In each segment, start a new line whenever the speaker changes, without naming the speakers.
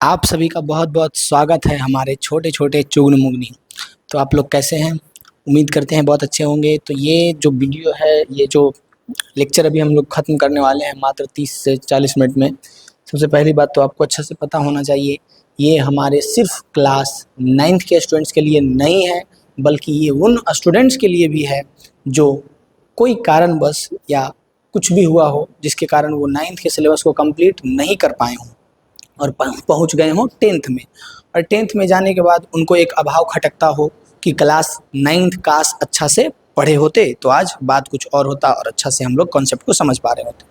आप सभी का बहुत बहुत स्वागत है हमारे छोटे छोटे चुगन मुगनी। तो आप लोग कैसे हैं? उम्मीद करते हैं बहुत अच्छे होंगे। तो ये जो वीडियो है, ये जो लेक्चर अभी हम लोग ख़त्म करने वाले हैं मात्र 30 से 40 मिनट में। सबसे पहली बात तो आपको अच्छा से पता होना चाहिए, ये हमारे सिर्फ क्लास 9th के स्टूडेंट्स के लिए नहीं है, बल्कि ये उन स्टूडेंट्स के लिए भी है जो कोई कारणवश या कुछ भी हुआ हो जिसके कारण वो 9th के सिलेबस को कंप्लीट नहीं कर पाए हों और पहुंच गए हों 10th में। और 10th में जाने के बाद उनको एक अभाव खटकता हो कि क्लास 9th काश अच्छा से पढ़े होते तो आज बात कुछ और होता और अच्छा से हम लोग कॉन्सेप्ट को समझ पा रहे होते।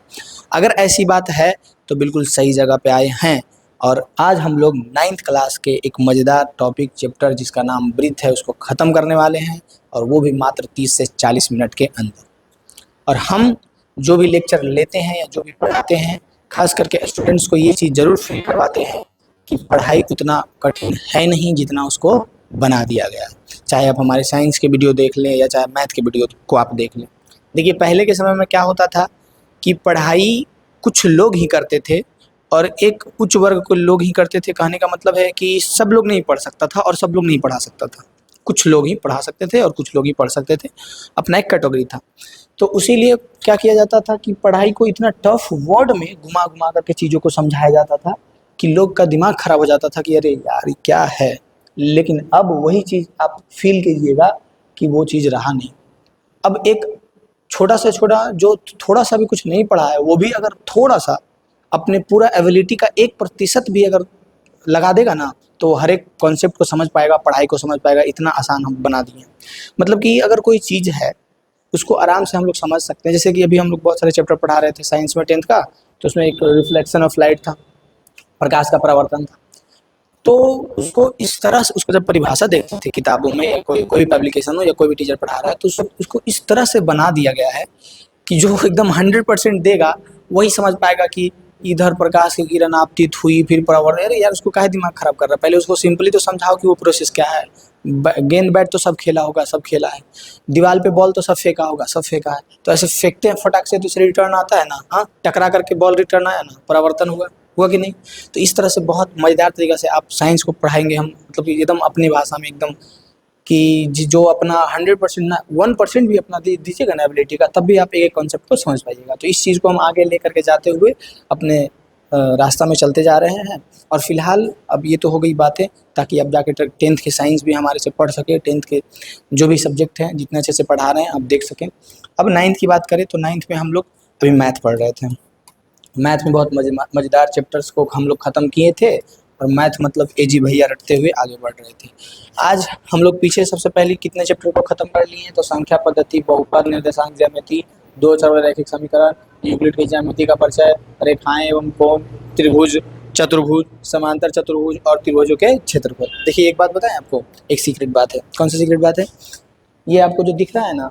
अगर ऐसी बात है तो बिल्कुल सही जगह पे आए हैं। और आज हम लोग 9th क्लास के एक मज़ेदार टॉपिक चैप्टर जिसका नाम ब्रीथ है उसको ख़त्म करने वाले हैं, और वो भी मात्र 30 से 40 मिनट के अंदर। और हम जो भी लेक्चर लेते हैं या जो भी पढ़ाते हैं, खास करके स्टूडेंट्स को ये चीज़ ज़रूर फील करवाते हैं कि पढ़ाई उतना कठिन है नहीं जितना उसको बना दिया गया है। चाहे आप हमारे साइंस के वीडियो देख लें या चाहे मैथ के वीडियो को आप देख लें। देखिए, पहले के समय में क्या होता था कि पढ़ाई कुछ लोग ही करते थे और एक उच्च वर्ग के लोग ही करते थे। कहने का मतलब है कि सब लोग नहीं पढ़ सकता था और सब लोग नहीं पढ़ा सकता था। कुछ लोग ही पढ़ा सकते थे और कुछ लोग ही पढ़ सकते थे, अपना एक कैटेगरी था। तो इसीलिए क्या किया जाता था कि पढ़ाई को इतना टफ वर्ड में घुमा घुमा करके चीज़ों को समझाया जाता था कि लोग का दिमाग खराब हो जाता था कि अरे यार ये क्या है। लेकिन अब वही चीज़ आप फील कीजिएगा कि वो चीज़ रहा नहीं। अब एक छोटा से छोटा जो थोड़ा सा भी कुछ नहीं पढ़ा है वो भी अगर थोड़ा सा अपने पूरा एबिलिटी का 1% भी अगर लगा देगा ना, तो हर एक कॉन्सेप्ट को समझ पाएगा, पढ़ाई को समझ पाएगा। इतना आसान हम बना दिए। मतलब कि अगर कोई चीज़ है उसको आराम से हम लोग समझ सकते हैं। जैसे कि अभी हम लोग बहुत सारे चैप्टर पढ़ा रहे थे साइंस में 10th का, तो उसमें एक रिफ्लेक्शन ऑफ लाइट था, प्रकाश का परावर्तन था। तो उसको इस तरह से उसको जब परिभाषा देखते थे किताबों में या कोई कोई भी पब्लिकेशन हो या कोई भी टीचर पढ़ा रहा है, तो उसको इस तरह से बना दिया गया है कि जो एकदम 100% देगा वही समझ पाएगा कि इधर प्रकाश की किरण आपतित हुई फिर परावर्तन। अरे यार, उसको काहे दिमाग खराब कर रहा है? पहले उसको सिंपली तो समझाओ कि वो प्रोसेस क्या है। गेंद बैट तो सब खेला होगा, सब खेला है। दीवार पे बॉल तो सब फेंका होगा, सब फेंका है। तो ऐसे फेंकते हैं फटाक से, तो रिटर्न आता है ना। हाँ, टकरा करके बॉल रिटर्न आया ना, परावर्तन हुआ हुआ कि नहीं। तो इस तरह से बहुत मज़ेदार तरीक़े से आप साइंस को पढ़ाएंगे हम, मतलब कि एकदम अपनी भाषा में एकदम कि जो अपना 100% ना 1% भी अपना दीजिएगा ना एबिलिटी का, तब भी आप एक कॉन्सेप्ट को समझ पाइएगा। तो इस चीज़ को हम आगे लेकर के जाते हुए अपने रास्ता में चलते जा रहे हैं। और फिलहाल अब ये तो हो गई बातें, ताकि अब जाके 10th के साइंस भी हमारे से पढ़ सके। 10th के जो भी सब्जेक्ट हैं जितने अच्छे से पढ़ा रहे हैं आप देख सकें। अब 9th की बात करें तो 9th में हम लोग अभी मैथ पढ़ रहे थे। मैथ में बहुत मज़ेदार चैप्टर्स को हम लोग ख़त्म किए थे और मैथ मतलब एजी भैया रटते हुए आगे बढ़ रहे थे। आज हम लोग पीछे सबसे पहले कितने चैप्टर को ख़त्म कर लिए हैं? तो संख्या पद्धति, बहुपद, निर्देशांक ज्यामिति, दो चर रैखिक समीकरण, यूक्लिड की ज्यामिति का परिचय, रेखाएं एवं कोण, त्रिभुज, चतुर्भुज, समांतर चतुर्भुज और त्रिभुजों के क्षेत्रफल। देखिए, एक बात बताएं आपको, एक सीक्रेट बात है। कौन सी सीक्रेट बात है? ये आपको जो दिख रहा है ना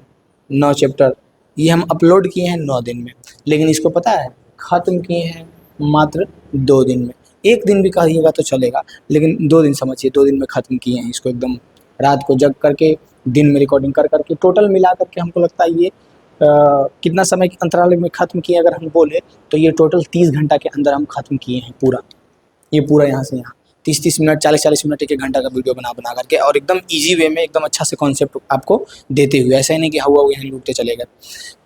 9 चैप्टर, ये हम अपलोड किए हैं 9 दिन में, लेकिन इसको पता है ख़त्म किए हैं मात्र 2 दिन में। 1 दिन भी कहिएगा तो चलेगा, लेकिन 2 दिन समझिए, 2 दिन में ख़त्म किए हैं इसको। एकदम रात को जग करके दिन में रिकॉर्डिंग कर करके टोटल मिला करके हमको लगता है ये कितना समय के अंतराल में ख़त्म किए अगर हम बोले तो ये टोटल 30 घंटा के अंदर हम ख़त्म किए हैं पूरा। ये पूरा यहाँ से यहाँ 30-30 मिनट, 40-40 मिनट, 1-1 घंटा का वीडियो बना बना करके, और एकदम ईजी वे में एकदम अच्छा से कॉन्सेप्ट आपको देते हुए। ऐसा ही नहीं कि हुआ वो यहाँ लूटते चले गए।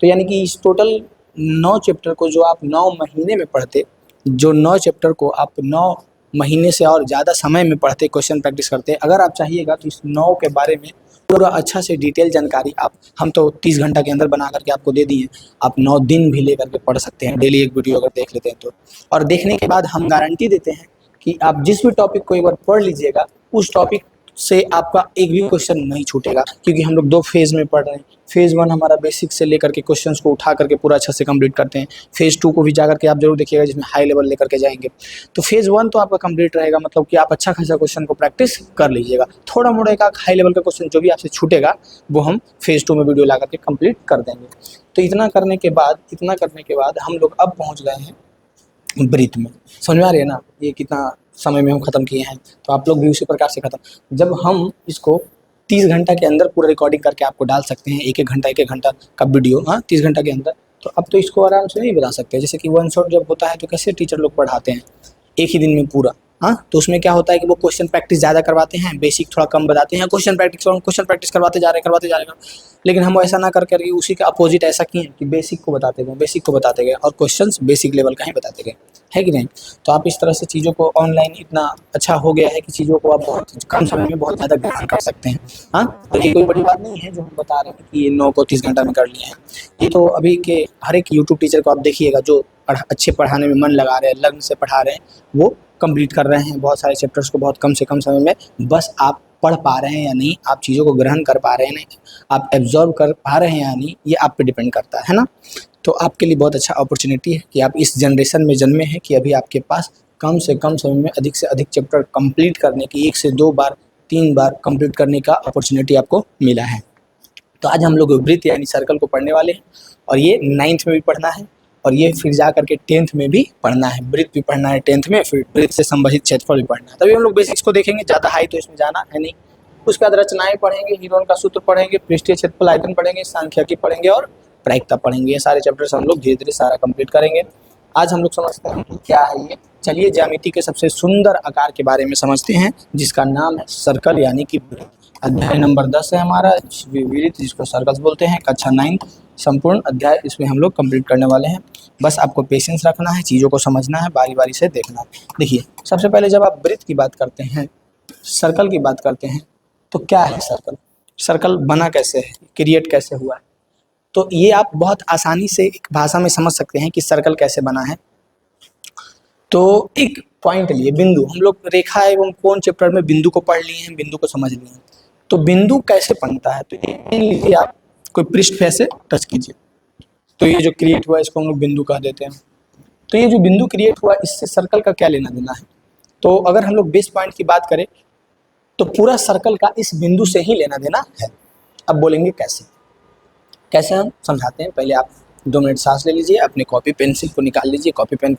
तो यानी कि इस टोटल 9 चैप्टर को जो आप 9 महीने में पढ़ते, जो 9 चैप्टर को आप 9 महीने से और ज़्यादा समय में पढ़ते, क्वेश्चन प्रैक्टिस करते, अगर आप चाहिएगा तो इस 9 के बारे में पूरा अच्छा से डिटेल जानकारी हम तो 30 घंटा के अंदर बना करके आपको दे दिए। आप 9 दिन भी ले करके पढ़ सकते हैं, डेली एक वीडियो अगर देख लेते हैं तो। और देखने के बाद हम गारंटी देते हैं कि आप जिस भी टॉपिक को एक बार पढ़ लीजिएगा, उस टॉपिक से आपका एक भी क्वेश्चन नहीं छूटेगा, क्योंकि हम लोग 2 फेज़ में पढ़ रहे हैं। फेज़ 1 हमारा बेसिक से लेकर के क्वेश्चंस को उठा करके पूरा अच्छा से कंप्लीट करते हैं। फेज़ 2 को भी जाकर के आप जरूर देखिएगा, जिसमें हाई लेवल लेकर के जाएंगे। तो फेज़ 1 तो आपका कंप्लीट रहेगा, मतलब कि आप अच्छा खासा क्वेश्चन को प्रैक्टिस कर लीजिएगा। थोड़ा मोड़ा एक हाई लेवल का क्वेश्चन जो भी आपसे छूटेगा वो हम फेज़ 2 में वीडियो ला करके कंप्लीट कर देंगे। तो इतना करने के बाद हम लोग अब पहुँच गए हैं ब्रीथ में। समझ में आ रही है ना ये कितना समय में हम ख़त्म किए हैं? तो आप लोग भी उसी प्रकार से ख़त्म। जब हम इसको 30 घंटा के अंदर पूरा रिकॉर्डिंग करके आपको डाल सकते हैं, 1-1 घंटा का वीडियो, हाँ 30 घंटा के अंदर, तो अब तो इसको आराम से नहीं बता सकते। जैसे कि वन शॉट जब होता है तो कैसे टीचर लोग पढ़ाते हैं, एक ही दिन में पूरा। हाँ, तो उसमें क्या होता है कि वो क्वेश्चन प्रैक्टिस ज़्यादा करवाते हैं, बेसिक थोड़ा कम बताते हैं, क्वेश्चन प्रैक्टिस करवाते जा रहे हैं। लेकिन हम ऐसा ना कर करके उसी का अपोजिट ऐसा किए कि बेसिक को बताते गए और क्वेश्चंस बेसिक लेवल का ही बताते गए, है कि नहीं। तो आप इस तरह से चीज़ों को ऑनलाइन इतना अच्छा हो गया है कि चीज़ों को आप बहुत कम समय में बहुत ज़्यादा ग्रहण कर सकते हैं। हाँ, तो ये कोई बड़ी बात नहीं है जो हम बता रहे हैं कि 9 को 30 घंटा में कर लिए हैं। ये तो अभी के हर एक यूट्यूब टीचर को आप देखिएगा जो अच्छे पढ़ाने में मन लगा रहे हैं, लगन से पढ़ा रहे हैं, वो कंप्लीट कर रहे हैं बहुत सारे चैप्टर्स को बहुत कम से कम समय में। बस आप पढ़ पा रहे हैं या नहीं, आप चीज़ों को ग्रहण कर पा रहे हैं नहीं, आप एब्जॉर्ब कर पा रहे हैं या नहीं, ये आप पे डिपेंड करता है ना। तो आपके लिए बहुत अच्छा अपॉर्चुनिटी है कि आप इस जनरेशन में जन्मे हैं कि अभी आपके पास कम से कम समय में अधिक से अधिक चैप्टर कंप्लीट करने की, 1 से 2 बार 3 बार कंप्लीट करने का अपॉर्चुनिटी आपको मिला है। तो आज हम लोग वृत्त यानी सर्कल को पढ़ने वाले हैं और ये 9th में भी पढ़ना है और ये फिर जा करके 10th में भी पढ़ना है। वृत्त भी पढ़ना है 10th में, फिर वृत्त से संबंधित क्षेत्रफल भी पढ़ना है। तभी हम लोग बेसिक्स को देखेंगे, ज़्यादा हाई तो इसमें जाना है नहीं। उसके बाद रचनाएं पढ़ेंगे, हीरोन का सूत्र पढ़ेंगे, पृष्ठीय क्षेत्रफल आयतन पढ़ेंगे, सांख्यिकी पढ़ेंगे और प्रायिकता पढ़ेंगे। ये सारे चैप्टर्स हम लोग धीरे धीरे सारा कंप्लीट करेंगे। आज हम लोग समझते हैं कि क्या है ये। चलिए ज्यामिति के सबसे सुंदर आकार के बारे में समझते हैं जिसका नाम है सर्कल यानी कि वृत्त। अध्याय नंबर 10 है हमारा वृत्त, जिसको सर्कल्स बोलते हैं, कक्षा 9 संपूर्ण अध्याय इसमें हम लोग कंप्लीट करने वाले हैं। बस आपको पेशेंस रखना है, चीज़ों को समझना है, बारी बारी से देखना है। देखिए सबसे पहले जब आप वृत्त की बात करते हैं, सर्कल की बात करते हैं, तो क्या है सर्कल, सर्कल बना कैसे है, क्रिएट कैसे हुआ है। तो ये आप बहुत आसानी से एक भाषा में समझ सकते हैं कि सर्कल कैसे बना है। तो एक पॉइंट लिए बिंदु, हम लोग रेखा एवं कोण चैप्टर में बिंदु को पढ़ लिए हैं, बिंदु को समझ लिए हैं। तो बिंदु कैसे बनता है, तो ये लीजिए आप कोई पृष्ठ पे ऐसे टच कीजिए, तो ये जो क्रिएट हुआ इसको हम लोग बिंदु कह देते हैं। तो ये जो बिंदु क्रिएट हुआ इससे सर्कल का क्या लेना देना है। तो अगर हम लोग बेस पॉइंट की बात करें तो पूरा सर्कल का इस बिंदु से ही लेना देना है। अब बोलेंगे कैसे, कैसे हम समझाते हैं। पहले आप 2 मिनट सांस ले लीजिए, अपने कॉपी पेंसिल को निकाल लीजिए, कॉपी पेन,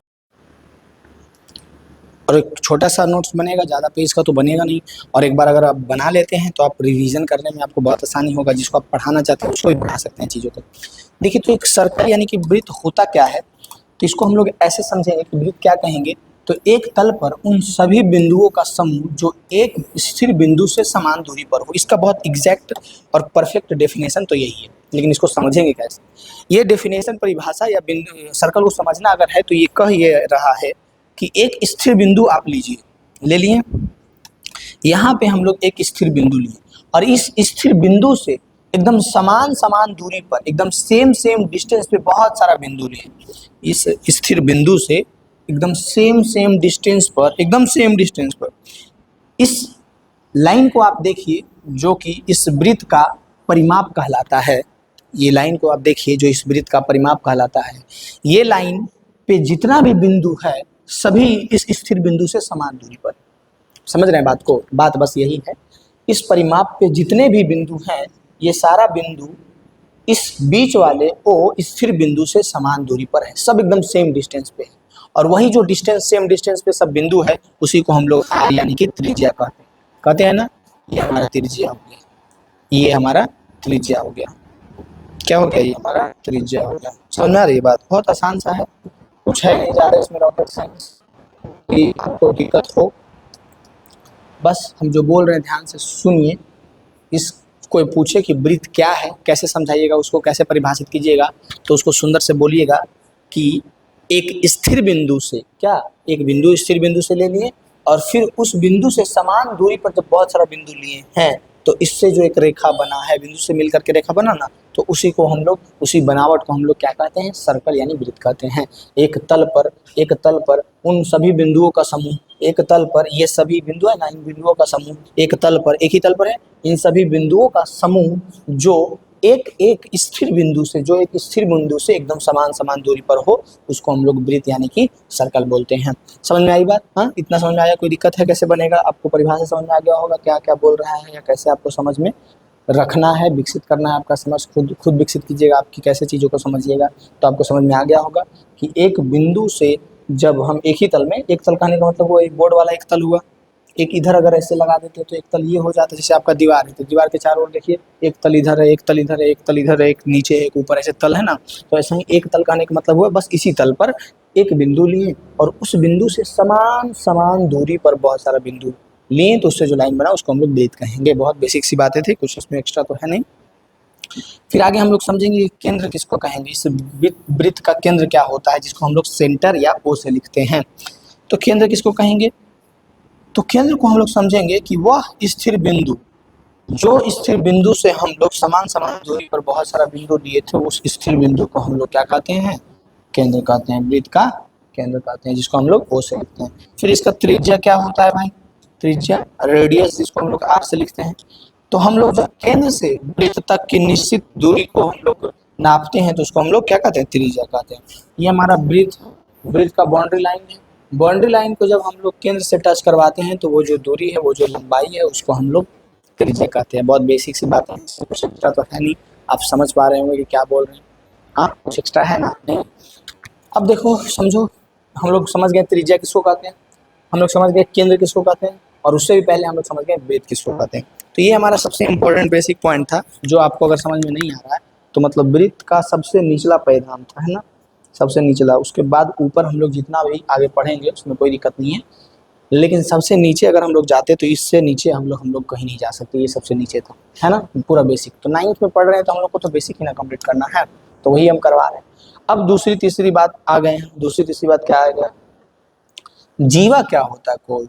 और एक छोटा सा नोट्स बनेगा, ज़्यादा पेज का तो बनेगा नहीं। और एक बार अगर आप बना लेते हैं तो आप रिवीजन करने में आपको बहुत आसानी होगा, जिसको आप पढ़ाना चाहते हैं उसको भी पढ़ा सकते हैं चीज़ों को। देखिए तो एक सर्कल यानी कि वृत्त होता क्या है, तो इसको हम लोग ऐसे समझेंगे कि वृत्त क्या कहेंगे, तो एक तल पर उन सभी बिंदुओं का समूह जो एक स्थिर बिंदु से समान दूरी पर हो। इसका बहुत एग्जैक्ट और परफेक्ट डेफिनेशन तो यही है, लेकिन इसको समझेंगे कैसे। ये डेफिनेशन परिभाषा या सर्कल को समझना अगर है तो ये कह ये रहा है कि एक स्थिर बिंदु आप लीजिए, ले लिए, यहाँ पे हम लोग एक स्थिर बिंदु लिए और इस स्थिर बिंदु से एकदम समान दूरी पर, एकदम सेम डिस्टेंस पे बहुत सारा बिंदु लिए। इस स्थिर बिंदु से एकदम सेम डिस्टेंस पर, एकदम सेम डिस्टेंस पर इस लाइन को आप देखिए जो कि इस वृत्त का परिमाप कहलाता है। ये लाइन को आप देखिए जो इस वृत्त का परिमाप कहलाता है। ये लाइन पे जितना भी बिंदु है सभी इस स्थिर बिंदु से समान दूरी पर। समझ रहे हैं बात को, बात बस यही है। इस परिमाप पे जितने भी बिंदु हैं ये सारा बिंदु इस बीच वाले ओ स्थिर बिंदु से समान दूरी पर है, सब एकदम सेम डिस्टेंस पे है। और वही जो डिस्टेंस, सेम डिस्टेंस पे सब बिंदु है उसी को हम लोग आर यानी कि त्रिज्या कहते हैं ना। ये हमारा त्रिज्या हो गया, ये हमारा त्रिज्या हो गया। क्या हो गया, ये हमारा त्रिज्या हो गया। समझ में आ रही है बात, बहुत आसान सा है, कुछ है नहीं ज़्यादा इसमें रॉकेट साइंस कि आपको दिक्कत हो। बस हम जो बोल रहे हैं ध्यान से सुनिए। इस कोई पूछे कि वृत्त क्या है, कैसे समझाइएगा उसको, कैसे परिभाषित कीजिएगा, तो उसको सुंदर से बोलिएगा कि एक स्थिर बिंदु से, क्या एक बिंदु स्थिर बिंदु से ले लिए और फिर उस बिंदु से समान दूरी पर जब बहुत सारा बिंदु लिए हैं तो इससे जो एक रेखा बना है, बिंदु से मिल करके रेखा बना ना, तो उसी को हम लोग, उसी बनावट को हम लोग क्या कहते हैं, सर्कल यानी वृत्त कहते हैं। एक तल पर उन सभी बिंदुओं का समूह, एक तल पर ये सभी बिंदु है ना, इन बिंदुओं का समूह, एक तल पर, एक ही तल पर है, इन सभी बिंदुओं का समूह जो एक स्थिर बिंदु से, जो एक स्थिर बिंदु से एकदम समान दूरी पर हो, उसको हम लोग वृत्त यानी कि सर्कल बोलते हैं। समझ में आई बात, हाँ इतना समझ में आया, कोई दिक्कत है कैसे बनेगा, आपको परिभाषा समझ में आ गया होगा क्या क्या बोल रहा है या कैसे आपको समझ में रखना है, विकसित करना है, आपका समझ खुद विकसित कीजिएगा, आपकी कैसे चीज़ों को समझिएगा तो आपको समझ में आ गया होगा कि एक बिंदु से जब हम एक ही तल में, एक तल कहने का मतलब वो एक बोर्ड वाला एक तल हुआ, एक इधर अगर ऐसे लगा देते तो एक तल ये हो जाता है, जैसे आपका दीवार है तो दीवार के चारों ओर देखिए एक तल इधर है, एक तल इधर है, एक तल इधर है, एक नीचे एक ऊपर ऐसे तल है ना, तो ऐसे ही एक तल कहने का मतलब हुआ बस इसी तल पर एक बिंदु लिए और उस बिंदु से समान समान दूरी पर बहुत सारा बिंदु लिए तो उससे जो लाइन बना उसको हम लोग वृत्त कहेंगे। बहुत बेसिक सी बातें थी, कुछ इसमें एक्स्ट्रा तो है नहीं। फिर आगे हम लोग समझेंगे केंद्र किसको कहेंगे, इस वृत्त का केंद्र क्या होता है, जिसको हम लोग सेंटर या ओ से लिखते हैं। तो केंद्र किसको कहेंगे, तो केंद्र को हम लोग समझेंगे कि वह स्थिर बिंदु, जो स्थिर बिंदु से हम लोग समान समान दूरी पर बहुत सारा बिंदु लिए थे, उस स्थिर बिंदु को हम लोग क्या कहते हैं, केंद्र कहते हैं, वृत्त का केंद्र कहते हैं, जिसको हम लोग ओ से लिखते हैं। फिर इसका त्रिज्या क्या होता है भाई, त्रिज्या रेडियस जिसको हम लोग आर से लिखते हैं। तो हम लोग जब केंद्र से वृत्त तक की निश्चित दूरी को हम लोग नापते हैं तो उसको हम लोग क्या कहते हैं, त्रिज्या कहते हैं। ये हमारा वृत्त, वृत्त का बाउंड्री लाइन है। बाउंड्री लाइन को जब हम लोग केंद्र से टच करवाते हैं तो वो जो दूरी है, वो जो लंबाई है, उसको हम लोग त्रिज्या कहते हैं। बहुत बेसिक सी बात है, कुछ एक्स्ट्रा तो है नहीं, आप समझ पा रहे होंगे कि क्या बोल रहे हैं। हाँ, कुछ एक्स्ट्रा है ना, नहीं। अब देखो समझो, हम लोग समझ गए त्रिज्या किसको कहते हैं, हम लोग समझ गए केंद्र किसको कहते हैं, और उससे भी पहले हम लोग समझ गए वृत्त किसको कहते हैं। तो ये हमारा सबसे इम्पोर्टेंट बेसिक पॉइंट था, जो आपको अगर समझ में नहीं आ रहा है तो मतलब वृत्त का सबसे निचला पैदान था, है ना, सबसे निचला। उसके बाद ऊपर हम लोग जितना भी आगे पढ़ेंगे उसमें कोई दिक्कत नहीं है, लेकिन सबसे नीचे अगर हम लोग जाते तो इससे नीचे हम लोग कहीं नहीं जा सकते, ये सबसे नीचे था, है ना, पूरा बेसिक। तो 9th में पढ़ रहे हैं तो हम लोग को तो बेसिक ही ना कंप्लीट करना है, तो वही हम करवा रहे हैं। अब दूसरी तीसरी बात आ गए हैं। दूसरी तीसरी बात क्या आ गया, जीवा क्या होता है, कोण,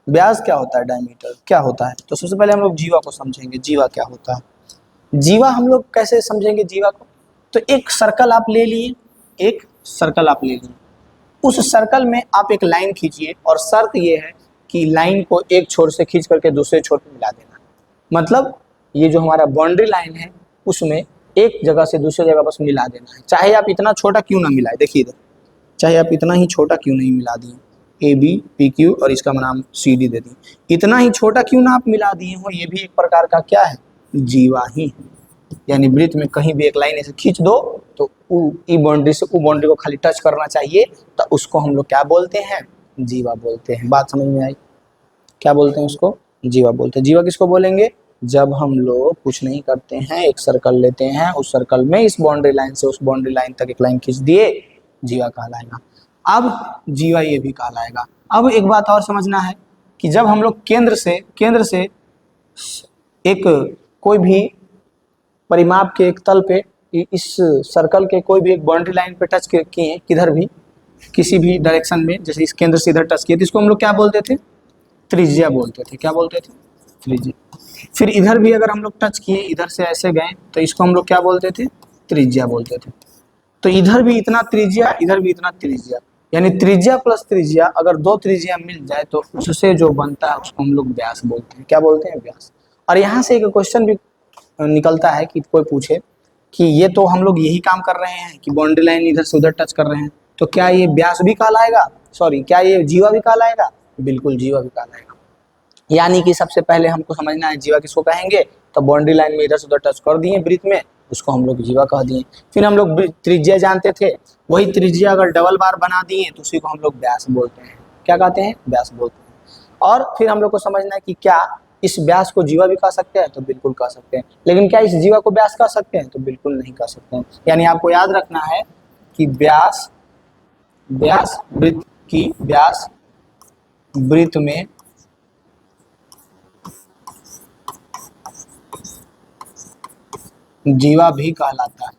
व्यास क्या होता है, डायमीटर क्या होता है। तो सबसे पहले हम लोग जीवा को समझेंगे, जीवा क्या होता है। जीवा हम लोग कैसे समझेंगे जीवा को, तो एक सर्कल आप ले लिए, एक सर्कल आप ले लिए, उस सर्कल में आप एक लाइन खींचिए और शर्त ये है कि लाइन को एक छोर से खींच करके दूसरे छोर पे मिला देना। मतलब ये जो हमारा बाउंड्री लाइन है उसमें एक जगह से दूसरी जगह बस मिला देना है, चाहे आप इतना छोटा क्यों ना मिलाए। देखिए इधर, चाहे आप इतना ही छोटा क्यों नहीं मिला दिए, ए बी पी क्यू और इसका नाम सी डी दे दिए, इतना ही छोटा क्यों ना आप मिला दिए हो, ये भी एक प्रकार का क्या है, जीवा ही है। यानी वृत्त में कहीं भी एक लाइन ऐसे खींच दो तो ई बाउंड्री से ऊ बाउंड्री को खाली टच करना चाहिए, तो उसको हम लोग क्या बोलते हैं, जीवा बोलते हैं। बात समझ में आई, क्या बोलते हैं उसको, जीवा बोलते हैं। जीवा किसको बोलेंगे, जब हम लोग कुछ नहीं करते हैं, एक सर्कल लेते हैं, उस सर्कल में इस बाउंड्री लाइन से उस बाउंड्री लाइन तक एक लाइन खींच दिए, जीवा कहलाएगा। अब जीवा ये भी कहलाएगा। अब एक बात और समझना है कि जब हम लोग केंद्र से एक कोई भी परिमाप के एक तल पे इस सर्कल के कोई भी एक बाउंड्री लाइन पे टच किए, किधर भी किसी भी डायरेक्शन में, जैसे इस केंद्र से इधर टच किए तो इसको हम लोग क्या बोलते थे, त्रिज्या बोलते थे। क्या बोलते थे, त्रिज्या। फिर इधर भी अगर हम लोग टच किए, इधर से ऐसे गए तो इसको हम लोग क्या बोलते थे, त्रिज्या बोलते थे। तो इधर भी इतना त्रिज्या, इधर भी इतना त्रिज्या, यानी त्रिज्या प्लस त्रिज्या, अगर दो त्रिज्या मिल जाए तो उससे जो बनता है उसको हम लोग व्यास बोलते हैं। क्या बोलते हैं, व्यास। और यहाँ से एक क्वेश्चन भी निकलता है कि कोई पूछे कि ये तो हम लोग यही काम कर रहे हैं कि बाउंड्री लाइन इधर से उधर टच कर रहे हैं, तो क्या ये व्यास भी कहलाएगा, सॉरी क्या ये जीवा भी कहलाएगा, बिल्कुल जीवा भी कहलाएगा। यानी कि सबसे पहले हमको समझना है जीवा किसको कहेंगे, तो बाउंड्री लाइन में इधर से उधर टच कर दिए वृत्त में, उसको हम लोग जीवा कह दिए। फिर हम लोग त्रिज्या जानते थे, वही त्रिज्या अगर डबल बार बना दिए तो उसी को हम लोग व्यास बोलते हैं। क्या कहते हैं, व्यास बोलते हैं। और फिर हम लोग को समझना है कि क्या इस व्यास को जीवा भी कह सकते हैं, तो बिल्कुल कह सकते हैं। लेकिन क्या इस जीवा को व्यास कह सकते हैं, तो बिल्कुल नहीं कह सकते हैं। यानी आपको याद रखना है कि व्यास वृत्त की, व्यास वृत्त में जीवा भी कहलाता है।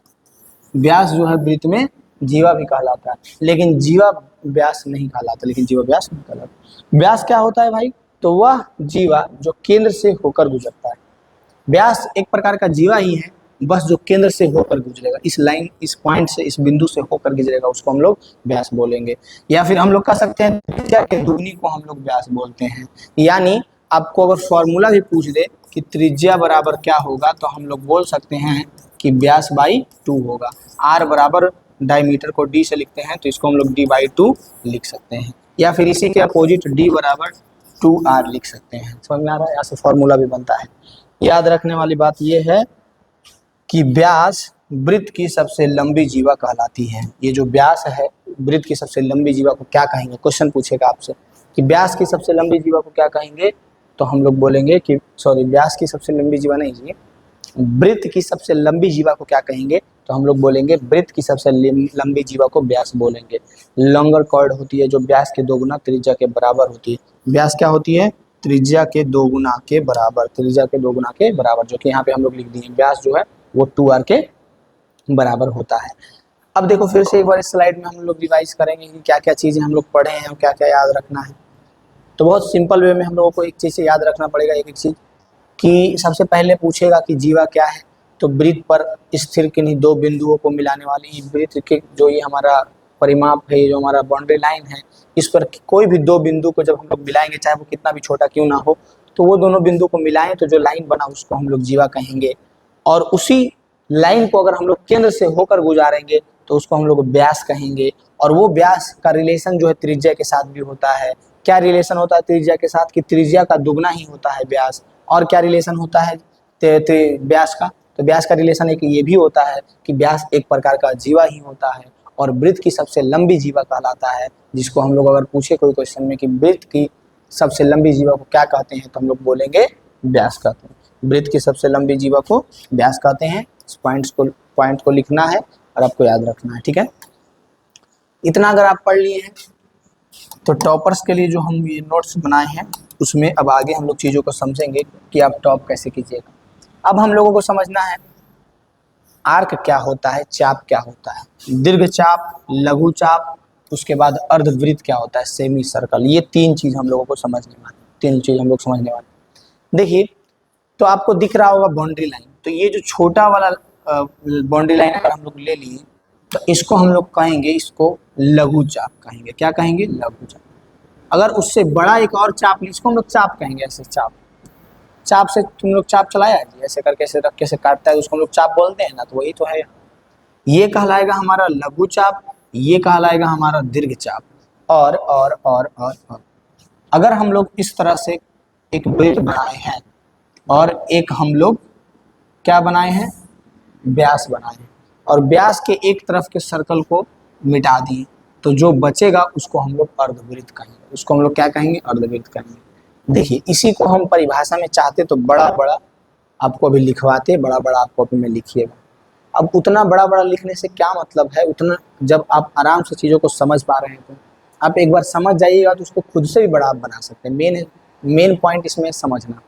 व्यास जो है वृत्त में जीवा भी कहलाता है, लेकिन जीवा व्यास नहीं कहलाता, लेकिन जीवा व्यास नहीं कहलाता। व्यास क्या होता है भाई, तो वह जीवा जो केंद्र से होकर गुजरता है। व्यास एक प्रकार का जीवा ही है, बस जो केंद्र से होकर गुजरेगा, इस लाइन, इस पॉइंट से, इस बिंदु से होकर गुजरेगा, उसको हम लोग व्यास बोलेंगे। या फिर हम लोग कह सकते हैं त्रिज्या के दुगनी को हम लोग व्यास बोलते हैं। यानी आपको अगर फॉर्मूला भी पूछ दे कि त्रिज्या बराबर क्या होगा, तो हम लोग बोल सकते हैं कि व्यास बाई 2 होगा। आर बराबर डायमीटर को डी से लिखते हैं तो इसको हम लोग डी बाई 2 लिख सकते हैं, या फिर इसी के अपोजिट डी बराबर 2r लिख सकते हैं। समझ में आ रहा है, यहाँ से फॉर्मूला भी बनता है। याद रखने वाली बात यह है कि व्यास वृत्त की सबसे लंबी जीवा कहलाती है। ये जो व्यास है, वृत्त की सबसे लंबी जीवा को क्या कहेंगे, क्वेश्चन पूछेगा आपसे कि व्यास की सबसे लंबी जीवा को क्या कहेंगे, तो हम लोग बोलेंगे कि सॉरी, व्यास की सबसे लंबी जीवा नहीं जी, वृत्त की सबसे लंबी जीवा को क्या कहेंगे, तो हम लोग बोलेंगे वृत्त की सबसे लंबी जीवा को व्यास बोलेंगे। लॉन्गर कॉर्ड होती है जो व्यास के 2 गुना त्रिज्या के बराबर होती है। व्यास क्या होती है? त्रिज्या के 2 गुना के बराबर, त्रिज्या के 2 गुना के बराबर, जो कि यहाँ पे हम लोग लिख दिए। व्यास जो है वो 2r के बराबर होता है। अब देखो फिर से एक बार इस स्लाइड में हम लोग रिवाइज करेंगे कि क्या क्या चीज़ें हम लोग पढ़े हैं और क्या क्या याद रखना है। तो बहुत सिंपल वे में हम लोगों को एक चीज़ से याद रखना पड़ेगा, एक एक चीज़ कि सबसे पहले पूछेगा कि जीवा क्या है, तो वृत्त पर स्थिर किन्हीं 2 बिंदुओं को मिलाने वाली वृत्त के जो ये हमारा परिमाप है, जो हमारा बाउंड्री लाइन है, इस पर कोई भी 2 बिंदु को जब हम लोग मिलाएंगे, चाहे वो कितना भी छोटा क्यों ना हो, तो वो दोनों बिंदु को मिलाएं तो जो लाइन बना उसको हम लोग जीवा कहेंगे। और उसी लाइन को अगर हम लोग केंद्र से होकर गुजारेंगे तो उसको हम लोग व्यास कहेंगे। और वो व्यास का रिलेशन जो है त्रिज्या के साथ भी होता है। क्या रिलेशन होता है त्रिज्या के साथ? कि त्रिज्या का दुगना ही होता है व्यास। और क्या रिलेशन होता है व्यास का? तो व्यास का रिलेशन एक ये भी होता है कि व्यास एक प्रकार का जीवा ही होता है और वृत्त की सबसे लंबी जीवा कहलाता है, जिसको हम लोग अगर पूछे कोई क्वेश्चन में कि वृत्त की सबसे लंबी जीवा को क्या कहते हैं, तो हम लोग बोलेंगे व्यास कहते हैं। वृत्त की सबसे लंबी जीवा को व्यास कहते हैं। इस पॉइंट को लिखना है और आपको याद रखना है, ठीक है। इतना अगर आप पढ़ लिए हैं तो टॉपर्स के लिए जो हम ये नोट्स बनाए हैं उसमें अब आगे हम लोग चीज़ों को समझेंगे कि आप टॉप कैसे कीजिएगा। अब हम लोगों को समझना है आर्क क्या होता है, चाप क्या होता है, दीर्घ चाप, लघु चाप, उसके बाद अर्धवृत्त क्या होता है, सेमी सर्कल। ये 3 चीज़ हम लोगों को समझने वाले, 3 चीज़ हम लोग समझने वाले। देखिए तो आपको दिख रहा होगा बाउंड्री लाइन, तो ये जो छोटा वाला बाउंड्री लाइन अगर हम लोग ले लिए तो इसको हम लोग कहेंगे, इसको लघु चाप कहेंगे। क्या कहेंगे? लघु चाप। अगर उससे बड़ा एक और चाप ले, इसको हम लोग चाप कहेंगे। ऐसे चाप से तुम लोग चाप चलाया है, ऐसे करके ऐसे रख के से काटता है, उसको हम लोग चाप बोलते हैं ना, तो वही तो है। ये कहलाएगा हमारा लघु चाप, ये कहलाएगा हमारा दीर्घ चाप। और अगर हम लोग इस तरह से एक वृत्त बनाए हैं और एक हम लोग क्या बनाए हैं, व्यास बनाए हैं, और व्यास के एक तरफ के सर्कल को मिटा दिए, तो जो बचेगा उसको हम लोग अर्धवृत्त कहेंगे। उसको हम लोग क्या कहेंगे? अर्धवृत्त कहेंगे। देखिए इसी को हम परिभाषा में चाहते तो बड़ा बड़ा आपको अभी लिखवाते, बड़ा बड़ा आप कॉपी में लिखिएगा। अब उतना बड़ा बड़ा लिखने से क्या मतलब है, उतना जब आप आराम से चीज़ों को समझ पा रहे हैं तो आप एक बार समझ जाइएगा तो उसको खुद से भी बड़ा आप बना सकते हैं। मेन पॉइंट इसमें समझना।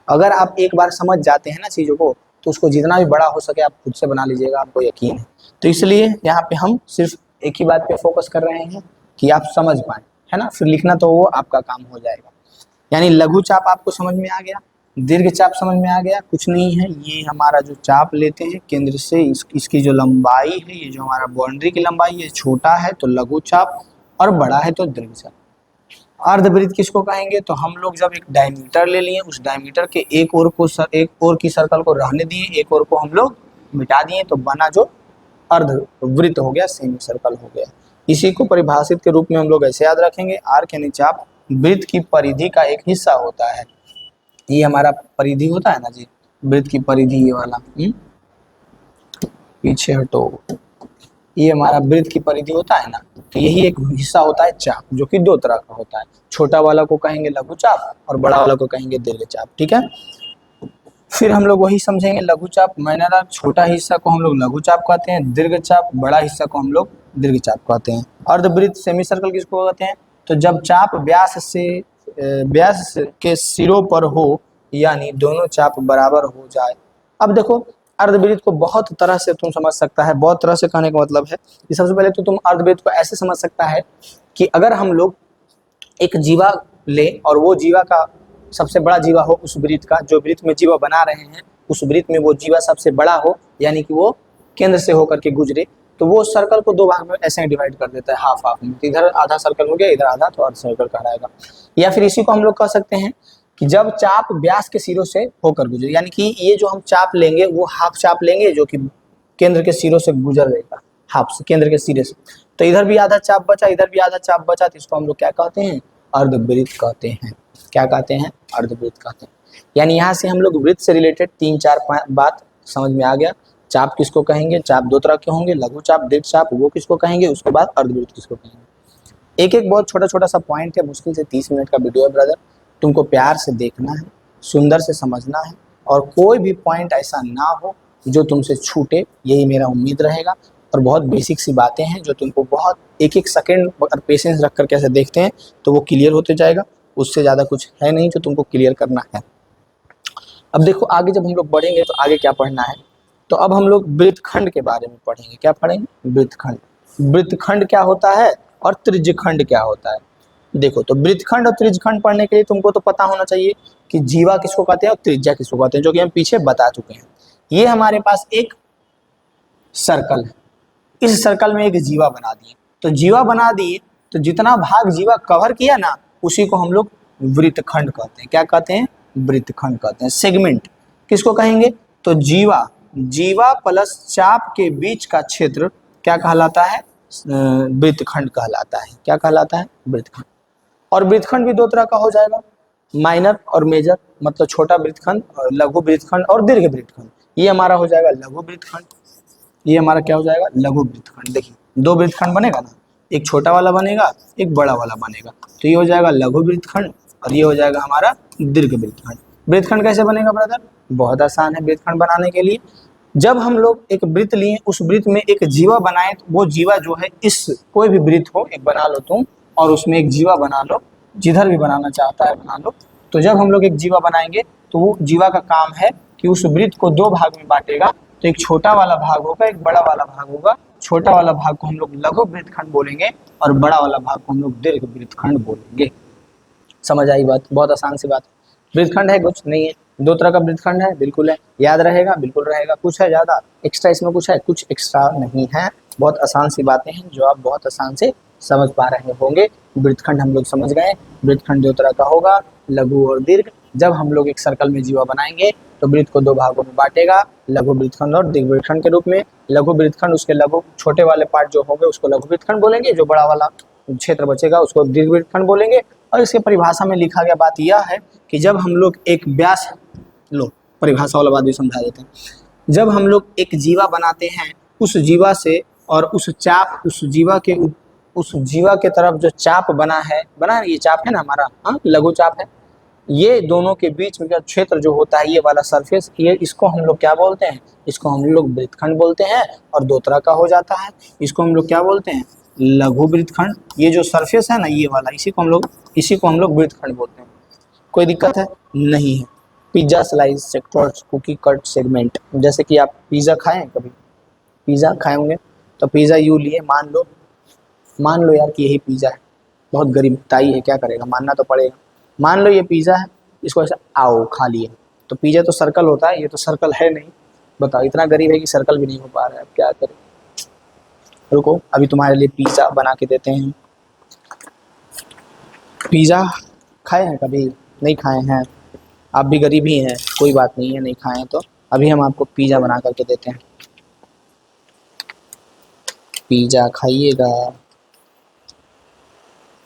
अगर आप एक बार समझ जाते हैं ना चीज़ों को, तो उसको जितना भी बड़ा हो सके आप खुद से बना लीजिएगा, आपको यकीन है। तो इसलिए यहाँ पे हम सिर्फ एक ही बात पे फोकस कर रहे हैं कि आप समझ पाएँ, है ना। फिर लिखना तो वो आपका काम हो जाएगा। यानी लघु चाप आपको समझ में आ गया, दीर्घ चाप समझ में आ गया। कुछ नहीं है, ये हमारा जो चाप लेते हैं केंद्र से, इसकी जो लंबाई है, ये जो हमारा बाउंड्री की लंबाई है, छोटा है तो लघु चाप और बड़ा है तो दीर्घ चाप। अर्धवृत्त किसको कहेंगे? तो हम लोग जब एक डायमीटर ले लिए, उस डायमीटर के एक ओर की सर्कल को रहने दिए, एक ओर को हम लोग मिटा दिए, तो बना जो अर्धवृत्त हो गया, सेमी सर्कल हो गया। इसी को परिभाषित के रूप में हम लोग ऐसे याद रखेंगे, आर्क यानी चाप वृत्त की परिधि का एक हिस्सा होता है। ये हमारा परिधि होता है ना जी, वृत्त की परिधि, ये वाला पीछे हटो, ये हमारा वृत्त की परिधि होता है ना, तो यही एक हिस्सा होता है चाप, जो कि 2 तरह का होता है। छोटा वाला को कहेंगे लघु चाप और बड़ा वाला को कहेंगे दीर्घ चाप, ठीक है। फिर हम लोग वही समझेंगे लघु चाप, मैंने ना छोटा हिस्सा को हम लोग लघु चाप कहते हैं, दीर्घ चाप बड़ा हिस्सा को हम लोग दीर्घ चाप कहते हैं। अर्धवृत्त सेमी सर्कल किसको कहते हैं? तो जब चाप व्यास के सिरों पर हो, यानी दोनों चाप बराबर हो जाए। अब देखो अर्धवृत्त को बहुत तरह से तुम समझ सकता है। बहुत तरह से कहने का मतलब है कि सबसे पहले तो तुम अर्धवृत्त को ऐसे समझ सकता है कि अगर हम लोग एक जीवा ले और वो जीवा का सबसे बड़ा जीवा हो, उस वृत्त का, जो वृत्त में जीवा बना रहे हैं उस वृत्त में वो जीवा सबसे बड़ा हो, यानी कि वो केंद्र से होकर के गुजरे, तो वो सर्कल को 2 भाग में ऐसे डिवाइड कर देता है, हाफ में। इधर आधा सर्कल हो गया, इधर आधा, तो अर्ध सर्कल कहलाएगा। या फिर इसी को हम लोग कह सकते हैं कि जब चाप व्यास के सिरों से होकर गुजरे, यानी कि ये जो हम चाप लेंगे वो हाफ चाप लेंगे जो कि केंद्र के सिरों से गुजर रहेगा, हाफ से, केंद्र के सिरे से। तो इधर भी आधा चाप बचा, इधर भी आधा चाप बचा, तो इसको हम लोग क्या कहते हैं? अर्धवृत्त कहते हैं। क्या कहते हैं? अर्धवृत्त कहते हैं। यानी यहाँ से हम लोग वृत्त से रिलेटेड 3-4 बात समझ में आ गया। चाप किसको कहेंगे? चाप 2 तरह के होंगे, लघु चाप, दीर्घ चाप, वो किसको कहेंगे? उसके बाद अर्धवृत्त किसको कहेंगे। एक एक बहुत छोटा छोटा सा पॉइंट है, मुश्किल से 30 मिनट का वीडियो है ब्रदर, तुमको प्यार से देखना है, सुंदर से समझना है, और कोई भी पॉइंट ऐसा ना हो जो तुमसे छूटे, यही मेरा उम्मीद रहेगा। और बहुत बेसिक सी बातें हैं जो तुमको बहुत एक एक सेकंड अगर पेशेंस रख कर कैसे देखते हैं तो वो क्लियर होते जाएगा। उससे ज़्यादा कुछ है नहीं जो तुमको क्लियर करना है। अब देखो आगे जब हम लोग बढ़ेंगे तो आगे क्या पढ़ना है, तो अब हम लोग वृत्तखंड के बारे में पढ़ेंगे। क्या पढ़ेंगे? वृत्तखंड। वृत्तखंड क्या होता है और त्रिज्यखंड क्या होता है। देखो तो वृत्तखंड और त्रिज्यखंड पढ़ने के लिए तुमको तो पता होना चाहिए कि जीवा किसको कहते हैं और त्रिज्या किसको कहते हैं, जो कि हम पीछे बता चुके हैं। ये हमारे पास एक सर्कल है, इस सर्कल में एक जीवा बना दिए, तो जीवा बना दिए तो जितना भाग जीवा कवर किया ना उसी को हम लोग वृत्तखंड कहते हैं। क्या कहते हैं? वृत्तखंड कहते हैं। सेगमेंट किसको कहेंगे? तो जीवा, जीवा प्लस चाप के बीच का क्षेत्र क्या कहलाता है? वृत्तखंड कहलाता है। क्या कहलाता है? वृत्तखंड। और वृत्तखंड भी दो तरह का हो जाएगा, माइनर और मेजर, मतलब छोटा वृत्तखंड और लघु वृत्तखंड और दीर्घ वृत्तखंड। ये हमारा हो जाएगा लघु वृत्तखंड, ये हमारा क्या हो जाएगा? लघु वृत्तखंड। देखिए दो वृत्तखंड बनेगा ना, एक छोटा वाला बनेगा एक बड़ा वाला बनेगा, तो ये हो जाएगा लघु वृत्तखंड और ये हो जाएगा हमारा दीर्घ वृत्तखंड। वृत्तखंड कैसे बनेगा ब्रदर? बहुत आसान है वृत्तखंड बनाने के लिए। जब हम लोग एक वृत्त लिए, उस वृत्त में एक जीवा बनाए, तो वो जीवा जो है इस कोई भी वृत्त हो, एक बना लो तुम और उसमें एक जीवा बना लो, जिधर भी बनाना चाहता है बना लो। तो जब हम लोग एक जीवा बनाएंगे तो वो जीवा का काम है कि उस वृत्त को दो भाग में बांटेगा, तो एक छोटा वाला भाग होगा एक बड़ा वाला भाग होगा। छोटा वाला भाग को हम लोग लघु वृत्तखंड बोलेंगे और बड़ा वाला भाग को हम लोग दीर्घ वृत्तखंड बोलेंगे। समझ आई बात? बहुत आसान सी बात। वृत्तखंड है कुछ नहीं है, दो तरह का वृत्तखंड है, बिल्कुल है, याद रहेगा, बिल्कुल रहेगा। कुछ है ज़्यादा एक्स्ट्रा इसमें? कुछ है? कुछ एक्स्ट्रा नहीं है। बहुत आसान सी बातें हैं जो आप बहुत आसान से समझ पा रहे होंगे। वृत्तखंड हम लोग समझ गए। वृत्तखंड दो तरह का होगा, लघु और दीर्घ। जब हम लोग एक सर्कल में जीवा बनाएंगे तो वृत्त को दो भागों में बांटेगा, लघु वृत्तखंड और दीर्घ वृत्तखंड के रूप में। लघु वृत्तखंड उसके लघु छोटे वाले पार्ट जो होंगे उसको लघु वृत्तखंड बोलेंगे, जो बड़ा वाला क्षेत्र बचेगा उसको दीर्घ वृत्तखंड बोलेंगे। और इसके परिभाषा में लिखा गया बात यह है कि जब हम लोग एक व्यास, लो परिभाषा वाला बात भी समझा देते हैं। जब हम लोग एक जीवा बनाते हैं, उस जीवा से और उस चाप, उस जीवा के तरफ जो चाप बना है, ये चाप है ना हमारा, हाँ लघु चाप है, ये दोनों के बीच में का क्षेत्र जो होता है, ये वाला सरफेस, ये इसको हम लोग क्या बोलते हैं? इसको हम लोग वृत्तखंड बोलते हैं। और दो तरह का हो जाता है, इसको हम लोग क्या बोलते हैं? लघु वृत्तखंड। ये जो सरफेस है ना ये वाला, इसी को हम लोग वृत्तखंड बोलते हैं। कोई दिक्कत है? नहीं है। Pizza slice, sectors, cookie cut, segment. जैसे कि आप पिज्जा खाएं, कभी पिज्जा खाए होंगे, तो पिज्जा यू लिए, मान लो यार कि यही पिज्जा है, बहुत गरीबताई है, क्या करेगा, मानना तो पड़ेगा। मान लो ये पिज्जा है, इसको ऐसा आओ खा लिए, तो पिज्जा तो सर्कल होता है, ये तो सर्कल है नहीं। बताओ इतना गरीब है कि सर्कल भी नहीं हो पा रहा है, अब क्या करें। रुको अभी तुम्हारे लिए पिज्जा बना के देते हैं। पिज्जा खाए हैं कभी? नहीं खाए हैं, आप भी गरीब ही हैं, कोई बात नहीं है, नहीं खाए हैं तो अभी हम आपको पिज्जा बना करके देते हैं। पिज्जा खाइएगा।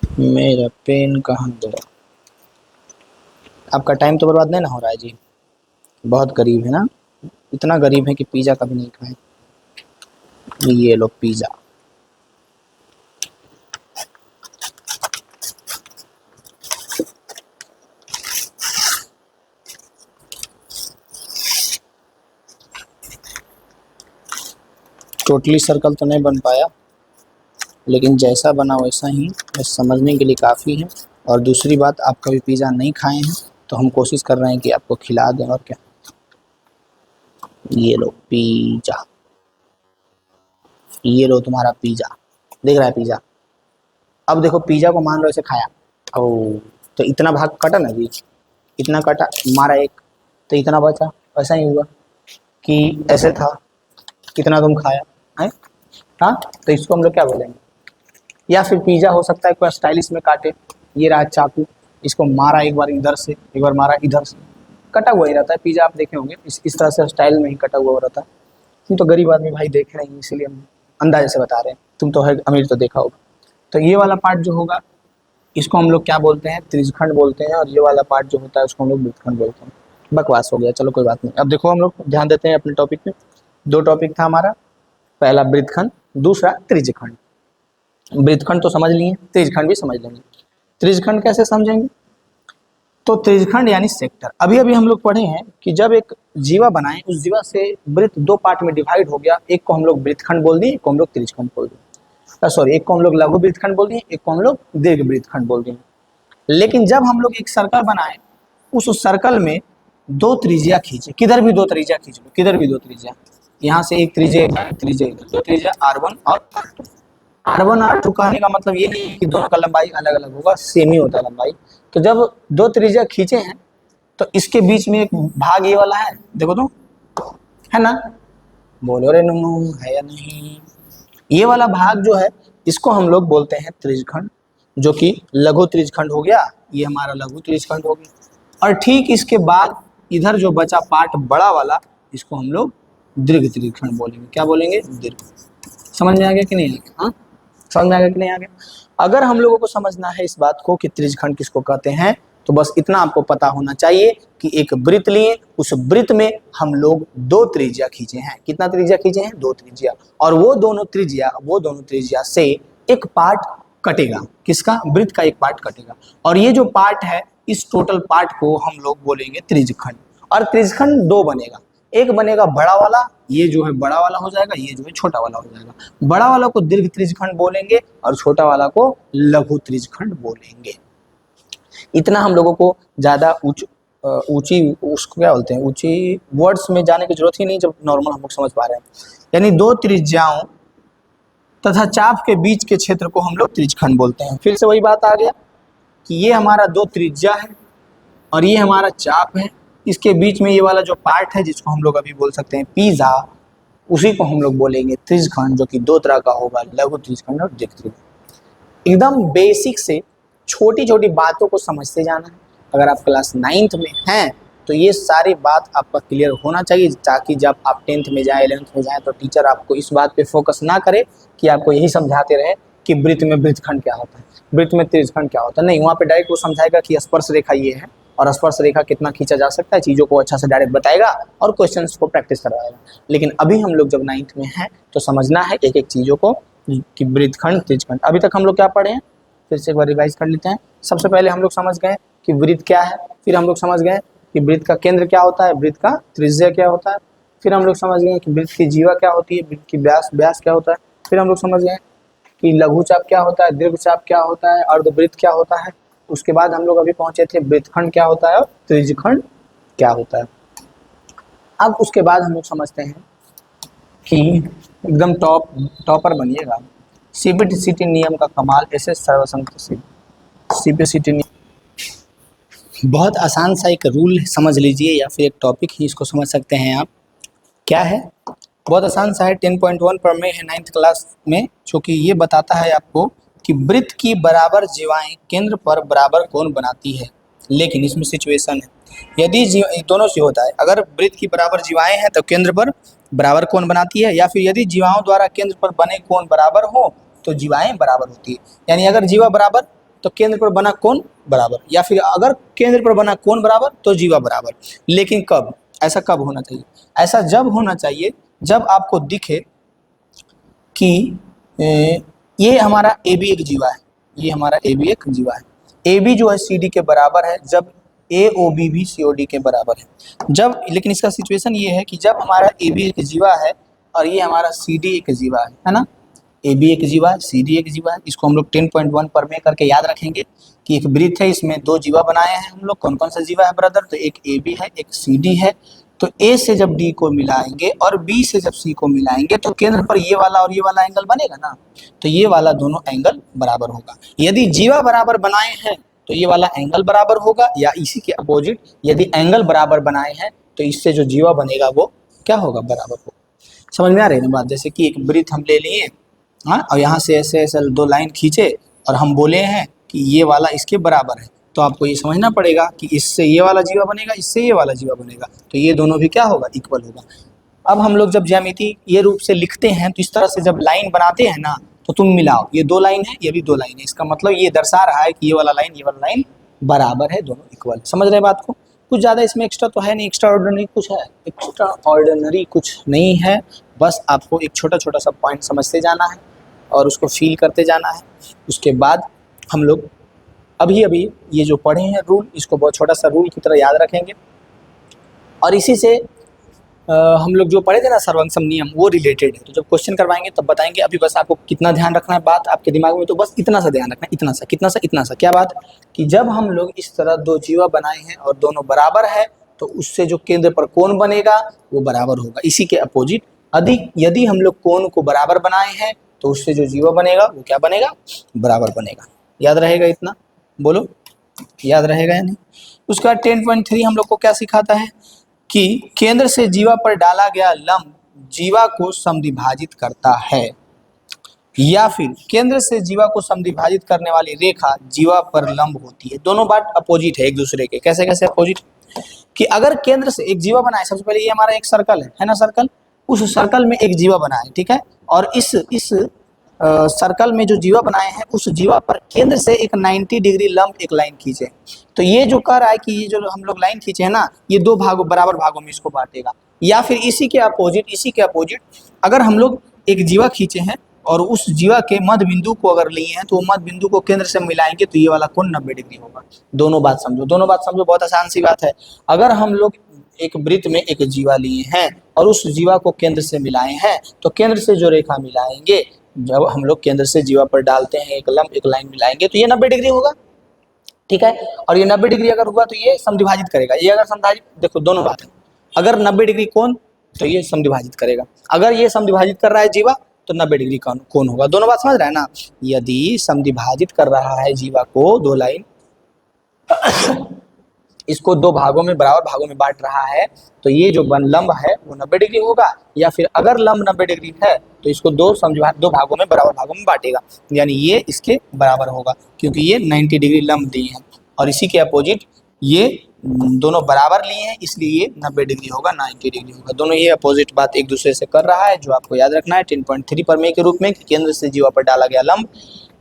मेरा पेन कहाँ गया? आपका टाइम तो बर्बाद नहीं ना हो रहा है जी? बहुत गरीब है ना, इतना गरीब है कि पिज़्ज़ा कभी नहीं खाए। ये लो पिज़्ज़ा। टोटली सर्कल तो नहीं बन पाया, लेकिन जैसा बना वैसा ही बस समझने के लिए काफ़ी है। और दूसरी बात, आप कभी पिज़्ज़ा नहीं खाए हैं तो हम कोशिश कर रहे हैं कि आपको खिला दें, और क्या। ये लो पिज़्ज़ा, ये लो तुम्हारा पिज़्ज़ा, देख रहा है पिज़्ज़ा। अब देखो पिज़्ज़ा को मान लो ऐसे खाया, ओ तो इतना भाग कटा ना जी, इतना कटा, मारा एक, तो इतना बचा। ऐसा ही हुआ कि ऐसे था, कितना तुम खाया है, हाँ, तो इसको हम लोग क्या बोलेंगे। या फिर पिज़्ज़ा हो सकता है कोई स्टाइलिश में काटे, ये रहा चाकू, इसको मारा एक बार इधर से, एक बार मारा इधर से, कटा हुआ ही रहता है पिज़्ज़ा। आप देखे होंगे इस तरह से स्टाइल में ही कटा हुआ रहता है। तुम तो गरीब आदमी भाई देख रहे हैं, इसीलिए हम अंदाजे से बता रहे हैं, तुम तो है अमीर तो देखा होगा। तो ये वाला पार्ट जो होगा इसको हम लोग क्या बोलते हैं? त्रिज्यखंड बोलते हैं। और ये वाला पार्ट जो होता है उसको हम लोग वृत्तखंड बोलते हैं। बकवास हो गया, चलो कोई बात नहीं। अब देखो हम लोग ध्यान देते हैं अपने टॉपिक पे। दो टॉपिक था हमारा, पहला वृत्तखंड, दूसरा त्रिज्यखंड। वृत्तखंड तो समझ लिए, त्रिज्यखंड भी समझ लेंगे। त्रिज्यखंड कैसे समझेंगे? तो त्रिज्यखंड यानी सेक्टर। अभी अभी हम लोग पढ़े हैं कि जब एक जीवा बनाए, उस जीवा से वृत्त दो पार्ट में डिवाइड हो गया, एक को हम लोग वृत्तखंड बोल दिए, एक को हम लोग त्रिज्यखंड बोल दिए, सॉरी एक को हम लोग लघु वृत्तखंड बोल दिए, एक को हम लोग दीर्घ वृत्तखंड बोल दिए। लेकिन जब हम लोग एक सर्कल बनाए, उस सर्कल में दो त्रिज्या खींचे, किधर भी दो त्रिज्या खींच लो, किधर भी दो त्रिज्या, यहाँ से एक त्रिज्या, त्रिज्या दो त्रिज्या R1 और R2। R1 R2 कहने का मतलब ये नहीं कि दोनों का लंबाई अलग अलग होगा, सेम ही होता है लंबाई। तो जब दो त्रिज्या खींचे हैं तो इसके बीच में एक भाग ये वाला है, देखो तो, है ना, बोलो रे नुनू, है या नहीं। ये वाला भाग जो है इसको हम लोग बोलते हैं त्रिज्यखंड, जो कि लघु त्रिज्यखंड हो गया, ये हमारा लघु त्रिज्यखंड हो गया। और ठीक इसके बाद इधर जो बचा पार्ट बड़ा वाला, इसको हम लोग दीर्घ त्रिज्यखंड बोलेंगे। क्या बोलेंगे? दीर्घ। समझ में आ गया कि नहीं आ गया? हाँ, समझ में आ गया कि नहीं आ गया? अगर हम लोगों को समझना है इस बात को कि त्रिज्यखंड किसको कहते हैं, तो बस इतना आपको पता होना चाहिए कि एक वृत्त लिए, उस वृत्त में हम लोग दो त्रिज्या खींचे हैं। कितना त्रिज्या खींचे हैं? दो त्रिज्या। और वो दोनों त्रिज्या से एक पार्ट कटेगा। किसका? वृत्त का एक पार्ट कटेगा। और ये जो पार्ट है, इस टोटल पार्ट को हम लोग बोलेंगे त्रिज्यखंड। और त्रिज्यखंड दो बनेगा, एक बनेगा बड़ा वाला, ये जो है बड़ा वाला हो जाएगा, ये जो है छोटा वाला हो जाएगा। बड़ा वाला को दीर्घ त्रिज्यखंड बोलेंगे और छोटा वाला को लघु त्रिज्यखंड बोलेंगे। इतना हम लोगों को ज्यादा ऊंची उसको क्या बोलते हैं, ऊंची वर्ड्स में जाने की जरूरत ही नहीं, जब नॉर्मल हम लोग समझ पा रहे हैं। यानी दो त्रिज्याओं तथा चाप के बीच के क्षेत्र को हम लोग त्रिज्यखंड बोलते हैं। फिर से वही बात आ गया कि ये हमारा दो त्रिज्या है और ये हमारा चाप है, इसके बीच में ये वाला जो पार्ट है जिसको हम लोग अभी बोल सकते हैं पिज्जा, उसी को हम लोग बोलेंगे त्रिज्यखंड, जो कि दो तरह का होगा, लघु त्रिज्यखंड और दीर्घ त्रिज्यखंड। एकदम बेसिक से छोटी छोटी बातों को समझते जाना है। अगर आप क्लास 9th में हैं तो ये सारी बात आपका क्लियर होना चाहिए, ताकि जब आप 10th में जाए, 11th में जाए, तो टीचर आपको इस बात पे फोकस ना करे कि आपको यही समझाते रहे कि वृत्त में वृत्तखंड क्या होता है, वृत्त में त्रिज्यखंड क्या होता है। नहीं, वहाँ पे डायरेक्ट वो समझाएगा कि स्पर्श रेखा ये है और स्पर्श रेखा कितना खींचा जा सकता है, चीज़ों को अच्छा से डायरेक्ट बताएगा और क्वेश्चंस को प्रैक्टिस करवाएगा। लेकिन अभी हम लोग जब 9th में हैं तो समझना है एक एक चीज़ों को कि वृत्तखंड त्रिज्यखंड। अभी तक हम लोग क्या पढ़े हैं, फिर से एक बार रिवाइज कर लेते हैं। सबसे पहले हम लोग समझ गए कि वृत्त क्या है, फिर हम लोग समझ गए कि वृत्त का केंद्र क्या होता है, वृत्त का त्रिज्या क्या होता है, फिर हम लोग समझ गए कि वृत्त की जीवा क्या होती है, वृत्त की व्यास क्या होता है, फिर हम लोग समझ गए कि लघु चाप क्या होता है, दीर्घ चाप क्या होता है, अर्धवृत्त क्या होता है। उसके बाद हम लोग अभी पहुंचे थे वृत्तखंड क्या होता है और त्रिज्यखंड क्या होता है। अब उसके बाद हम लोग समझते हैं कि एकदम टॉपर बनिएगा, सीपीसीटी नियम का कमाल, ऐसे सर्वसंमति सीपीसीटी नियम। बहुत आसान सा एक रूल समझ लीजिए, या फिर एक टॉपिक ही इसको समझ सकते हैं आप। क्या है? बहुत आसान सा है, 10.1 पर में है 9th क्लास में, जो कि ये बताता है आपको कि वृत्त की बराबर जीवाएं केंद्र पर बराबर कोण बनाती है। लेकिन इसमें सिचुएशन है, यदि दोनों से होता है, अगर वृत्त की बराबर जीवाएं हैं तो केंद्र पर बराबर कोण बनाती है, या फिर यदि जीवाओं द्वारा केंद्र पर बने कोण बराबर हो तो जीवाएं बराबर होती है। यानी अगर जीवा बराबर तो केंद्र पर बना कोण बराबर, या फिर अगर केंद्र पर बना कोण बराबर तो जीवा बराबर। लेकिन कब? ऐसा कब होना चाहिए? ऐसा जब होना चाहिए जब आपको दिखे कि ये हमारा ए बी एक जीवा है, ये हमारा ए बी एक जीवा है, ए बी जो है सी डी के बराबर है, जब ए ओ बी भी सी ओ डी के बराबर है। जब, लेकिन इसका सिचुएशन ये है कि जब हमारा ए बी एक जीवा है और ये हमारा सी डी एक जीवा है ना, ए बी एक जीवा है, सी डी एक जीवा है। इसको हम लोग 10.1 पर में करके याद रखेंगे कि एक वृत्त है, इसमें दो जीवा बनाए हैं हम लोग। कौन कौन सा जीवा है ब्रदर? तो एक ए बी है, एक सी डी है। तो ए से जब डी को मिलाएंगे और बी से जब सी को मिलाएंगे तो केंद्र पर ये वाला और ये वाला एंगल बनेगा ना, तो ये वाला दोनों एंगल बराबर होगा। यदि जीवा बराबर बनाए हैं तो ये वाला एंगल बराबर होगा, या इसी के अपोजिट यदि एंगल बराबर बनाए हैं तो इससे जो जीवा बनेगा वो क्या होगा? बराबर होगा। समझ में आ रही है ना बात? जैसे कि एक वृत्त हम ले लिए, हाँ, और यहाँ से ऐसे ऐसे दो लाइन खींचे और हम बोले हैं कि ये वाला इसके बराबर है, तो आपको ये समझना पड़ेगा कि इससे ये वाला जीवा बनेगा, इससे ये वाला जीवा बनेगा, तो ये दोनों भी क्या होगा? इक्वल होगा। अब हम लोग जब ज्यामिति ये रूप से लिखते हैं तो इस तरह से जब लाइन बनाते हैं ना, तो तुम मिलाओ, ये दो लाइन है, ये भी दो लाइन है, इसका मतलब ये दर्शा रहा है कि ये वाला लाइन बराबर है, दोनों इक्वल। समझ रहे बात को? कुछ ज़्यादा इसमें एक्स्ट्रा तो है नहीं, एक्स्ट्रा ऑर्डिनरी कुछ है, एक्स्ट्रा ऑर्डिनरी कुछ नहीं है। बस आपको एक छोटा छोटा सा पॉइंट समझते जाना है और उसको फील करते जाना है। उसके बाद हम लोग अभी अभी ये जो पढ़े हैं रूल, इसको बहुत छोटा सा रूल की तरह याद रखेंगे और इसी से हम लोग जो पढ़े थे ना सर्वंसम नियम, वो रिलेटेड है। तो जब क्वेश्चन करवाएंगे तब बताएंगे। अभी बस आपको कितना ध्यान रखना है बात आपके दिमाग में, तो बस इतना सा ध्यान रखना है, इतना सा, कितना सा, इतना सा। क्या बात? कि जब हम लोग इस तरह दो जीवा बनाए हैं और दोनों बराबर है, तो उससे जो केंद्र पर कोण बनेगा वो बराबर होगा। इसी के अपोजिट यदि हम लोग कोण को बराबर बनाए हैं तो उससे जो जीवा बनेगा वो क्या बनेगा? बराबर बनेगा। याद रहेगा इतना? बोलो, याद रहेगा या नहीं? उसका 10.3 हम लोग को क्या सिखाता है कि केंद्र से जीवा पर डाला गया लंब जीवा को समद्विभाजित करता है, या फिर केंद्र से जीवा को समद्विभाजित करने वाली रेखा जीवा पर लंब होती है। दोनों बात अपोजिट है एक दूसरे के। कैसे कैसे अपोजिट? कि अगर केंद्र से एक जीवा बना है, सबसे पहले ये हमारा एक सर्कल है ना, सर्कल, उस सर्कल में एक जीवा बना है, ठीक है, और इस सर्कल में जो जीवा बनाए हैं उस जीवा पर केंद्र से एक 90 डिग्री लंब एक लाइन खींचे। तो ये जो कह रहा है कि ये जो हम लोग लाइन खींचे हैं ना, ये दो भागों बराबर भागों में इसको बांटेगा। या फिर इसी के अपोजिट अगर हम लोग एक जीवा खींचे हैं और उस जीवा के मध्य बिंदु को अगर लिए हैं तो वो मध्य बिंदु को केंद्र से मिलाएंगे तो ये वाला कोण 90 डिग्री होगा। दोनों बात समझो, दोनों बात समझो, बहुत आसान सी बात है। अगर हम लोग एक वृत्त में एक जीवा लिए हैं और उस जीवा को केंद्र से मिलाए हैं, तो केंद्र से जो रेखा मिलाएंगे, जब हम लोग केंद्र से जीवा पर डालते हैं एक लंब एक लाइन मिलाएंगे तो ये 90 डिग्री होगा, ठीक है। और ये 90 डिग्री अगर हुआ तो ये समद्विभाजित करेगा। ये अगर समद्विभाजित, देखो दोनों बात है, अगर 90 डिग्री कोण तो ये समद्विभाजित करेगा, अगर ये समद्विभाजित कर रहा है जीवा तो 90 डिग्री कोण होगा। दोनों बात समझ रहा है ना? यदि समद्विभाजित कर रहा है जीवा को दो लाइन, इसको दो भागों में बराबर भागों में बांट रहा है, तो ये जो लंब है वो 90 डिग्री होगा। या फिर अगर लंब 90 डिग्री है तो इसको दो भागों में बराबर भागों में बांटेगा, यानी ये इसके बराबर होगा, क्योंकि ये 90 डिग्री लंब दिए हैं। और इसी के अपोजिट ये दोनों बराबर लिए हैं, इसलिए ये 90 डिग्री होगा, 90 डिग्री होगा। दोनों ये अपोजिट बात एक दूसरे से कर रहा है, जो आपको याद रखना है 10.3 प्रमेय के रूप में, कि केंद्र से जीवा पर डाला गया लंब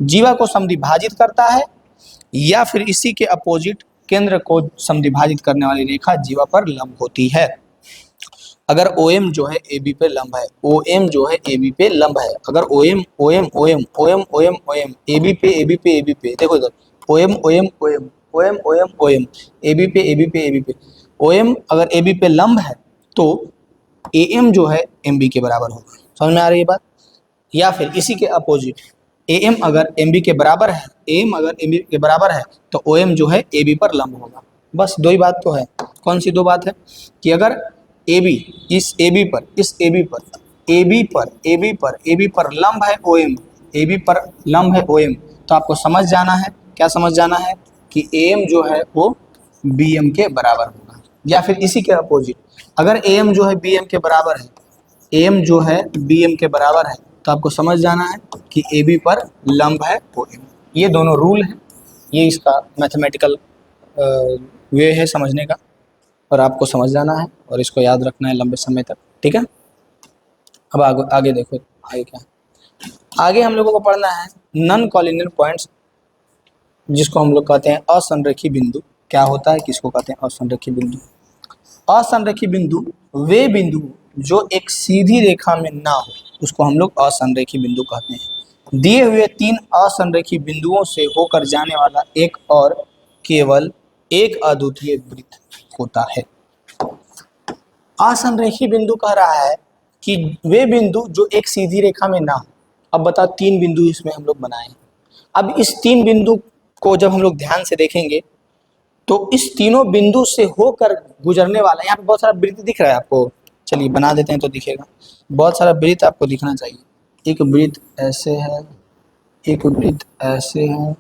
जीवा को समद्विभाजित करता है, या फिर इसी के अपोजिट केंद्र को समद्विभाजित करने वाली रेखा जीवा पर लंब होती है। अगर OM जो है AB पे लंब है, OM जो है AB पे लंब है, अगर OM OM OM OM OM OM AB पे देखो इधर OM OM OM OM OM OM AB पे OM अगर AB पे लंब है तो AM जो है MB के बराबर होगा। समझ में आ रही है बात? या फिर इसी के अपोजिट AM अगर MB के बराबर है, AM अगर MB के बराबर है तो OM जो है AB पर लंब होगा। बस दो ही बात तो है। कौन सी दो बात है? कि अगर AB इस AB पर लंब है OM, AB पर लंब है OM, तो आपको समझ जाना है, क्या समझ जाना है? कि AM जो है वो BM के बराबर होगा। या फिर इसी के अपोजिट अगर AM जो है BM के बराबर है, AM जो है BM के बराबर है, तो आपको समझ जाना है कि AB पर लंब है OM। ये दोनों रूल हैं, ये इसका मैथमेटिकल वे है समझने का, और आपको समझ जाना है और इसको याद रखना है लंबे समय तक, ठीक है। अब आगे देखो, आगे क्या है? आगे हम लोगों को पढ़ना है नॉन कॉलिनियर पॉइंट्स, जिसको हम लोग कहते हैं असंरेखी बिंदु। क्या होता है, किसको कहते हैं असंरेखी बिंदु? असंरेखी बिंदु वे बिंदु जो एक सीधी रेखा में ना हो, उसको हम लोग असंरेखी बिंदु कहते हैं। दिए हुए तीन असंरेखी बिंदुओं से होकर जाने वाला एक और केवल एक अद्वितीय वृत्त होता है। असंरेखी बिंदु कह रहा है कि वे बिंदु जो एक सीधी रेखा में ना हो। अब बताओ, तीन बिंदु इसमें हम लोग बनाए हैं। अब इस तीन बिंदु को जब हम लोग ध्यान से देखेंगे तो इस तीनों बिंदु से होकर गुजरने वाला, यहाँ पे बहुत सारा वृत्त दिख रहा है आपको, चलिए बना देते हैं तो दिखेगा। बहुत सारा वृत्त आपको दिखना चाहिए। एक वृत्त ऐसे है, एक वृत्त ऐसे है,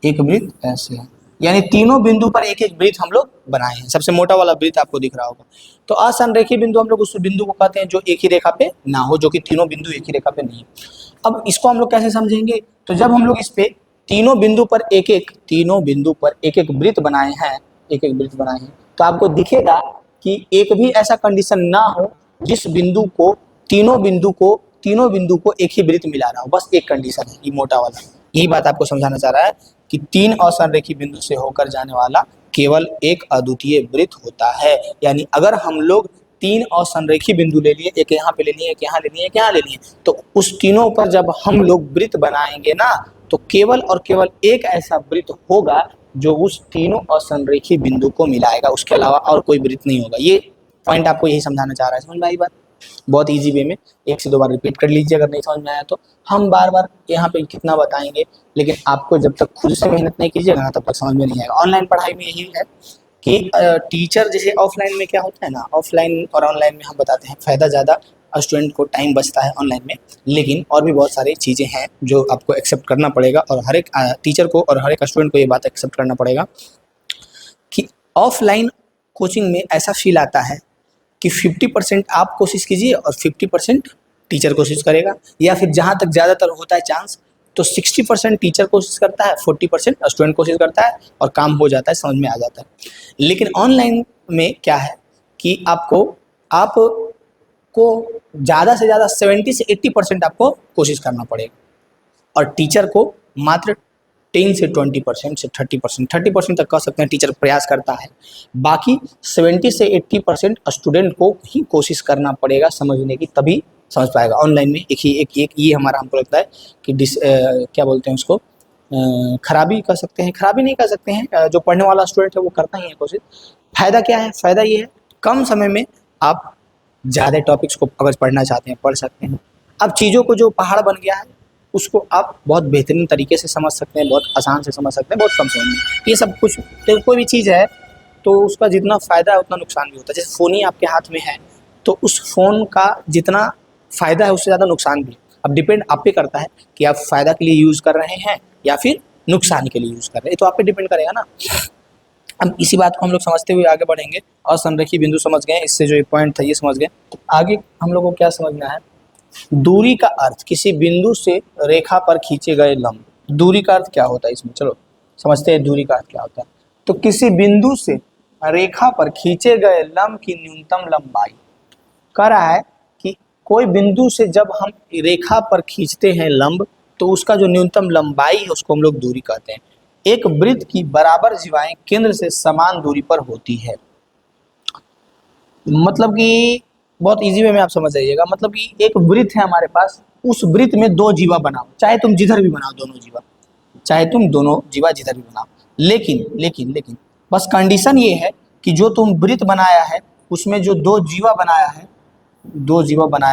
एक वृत्त ऐसे है, यानी तीनों बिंदु पर एक एक वृत्त हम लोग बनाए हैं। सबसे मोटा वाला वृत्त आपको दिख रहा होगा। तो असंरेखी बिंदु हम लोग उस बिंदु को कहते हैं जो एक ही रेखा पे ना हो, जो कि तीनों बिंदु एक ही रेखा पे नहीं है। अब इसको हम लोग कैसे समझेंगे? तो जब हम लोग इस पे तीनों बिंदु पर एक एक वृत्त बनाए हैं, तो आपको दिखेगा कि एक भी ऐसा कंडीशन ना हो जिस बिंदु को तीनों बिंदु को एक ही वृत्त मिला रहा हो। बस एक कंडीशन है, ये मोटा वाला, यही बात आपको समझाना चाह रहा है कि तीन असंरेखी बिंदु से होकर जाने वाला केवल एक अद्वितीय वृत्त होता है। यानी अगर हम लोग तीन असंरेखी बिंदु ले लिए, एक यहाँ पे ले लिए, एक यहाँ ले लिए, एक यहाँ ले लिए, तो उस तीनों पर जब हम लोग वृत्त बनाएंगे ना, तो केवल और केवल एक ऐसा वृत्त होगा जो उस तीनों असंरेखी बिंदु को मिलाएगा, उसके अलावा और कोई वृत्त नहीं होगा। ये पॉइंट आपको यही समझाना चाह रहा है, समझ में आई बात? बहुत इजी वे में एक से दो बार रिपीट कर लीजिए, अगर नहीं समझ में आया तो। हम बार बार यहाँ पे कितना बताएंगे, लेकिन आपको जब तक खुद से मेहनत नहीं कीजिएगा ना तब तक समझ में नहीं आएगा। ऑनलाइन पढ़ाई में यही है कि टीचर जैसे ऑफलाइन में क्या होता है ना, ऑफलाइन और ऑनलाइन में हम बताते हैं फ़ायदा ज़्यादा, स्टूडेंट को टाइम बचता है ऑनलाइन में, लेकिन और भी बहुत सारी चीज़ें हैं जो आपको एक्सेप्ट करना पड़ेगा, और हर एक टीचर को और हर एक स्टूडेंट को ये बात एक्सेप्ट करना पड़ेगा कि ऑफलाइन कोचिंग में ऐसा फील आता है कि 50% आप कोशिश कीजिए और 50% टीचर कोशिश करेगा, या फिर जहाँ तक ज़्यादातर होता है चांस तो 60% टीचर कोशिश करता है, 40% स्टूडेंट कोशिश करता है और काम हो जाता है, समझ में आ जाता है। लेकिन ऑनलाइन में क्या है कि आपको ज़्यादा से ज़्यादा 70 से 80% आपको कोशिश करना पड़ेगा, और टीचर को मात्र 10 से 20% से 30% तक कह सकते हैं टीचर प्रयास करता है। बाकी 70 से 80% स्टूडेंट को ही कोशिश करना पड़ेगा समझने की, तभी समझ पाएगा। ऑनलाइन में एक ये हमारा हमको लगता है कि क्या बोलते हैं उसको, खराबी कह सकते हैं, खराबी नहीं कह सकते हैं, जो पढ़ने वाला स्टूडेंट है वो करता ही है कोशिश। फ़ायदा क्या है? फ़ायदा ये है कम समय में आप ज़्यादा टॉपिक्स को अगर पढ़ना चाहते हैं पढ़ सकते हैं। अब चीज़ों को जो पहाड़ बन गया है उसको आप बहुत बेहतरीन तरीके से समझ सकते हैं, बहुत आसान से समझ सकते हैं, बहुत कम समय में। ये सब कुछ तो कोई भी चीज़ है तो उसका जितना फ़ायदा है उतना नुकसान भी होता है। जैसे फ़ोन ही आपके हाथ में है तो उस फ़ोन का जितना फ़ायदा है उससे ज़्यादा नुकसान भी। अब डिपेंड आप पे करता है कि आप फ़ायदा के लिए यूज़ कर रहे हैं या फिर नुकसान के लिए यूज़ कर रहे हैं, तो आप पे डिपेंड करेगा ना। अब इसी बात को हम लोग समझते हुए आगे बढ़ेंगे। असंरेखी बिंदु समझ गए, इससे जो एक पॉइंट था ये समझ गए। आगे हम लोगों को क्या समझना है? दूरी का अर्थ, किसी बिंदु से रेखा पर खींचे गए लंब। दूरी का अर्थ क्या होता है इसमें, चलो समझते हैं दूरी का अर्थ क्या होता है। तो किसी बिंदु से रेखा पर खींचे गए लंब की न्यूनतम लंबाई। कह रहा है कि कोई बिंदु से जब हम रेखा पर खींचते हैं लंब तो उसका जो न्यूनतम लंबाई है उसको हम लोग दूरी कहते हैं। एक वृत्त की बराबर जीवाएं केंद्र से समान दूरी पर होती है। मतलब कि बहुत इजी वे में आप समझ जाइएगा, मतलब कि एक वृत्त है हमारे पास, उस वृत्त में दो जीवा बनाओ, चाहे तुम जिधर भी बनाओ दोनों जीवा, चाहे तुम दोनों जीवा जिधर भी बनाओ, लेकिन लेकिन लेकिन बस कंडीशन ये है कि जो तुम वृत्त बनाया है उसमें जो दो जीवा बनाया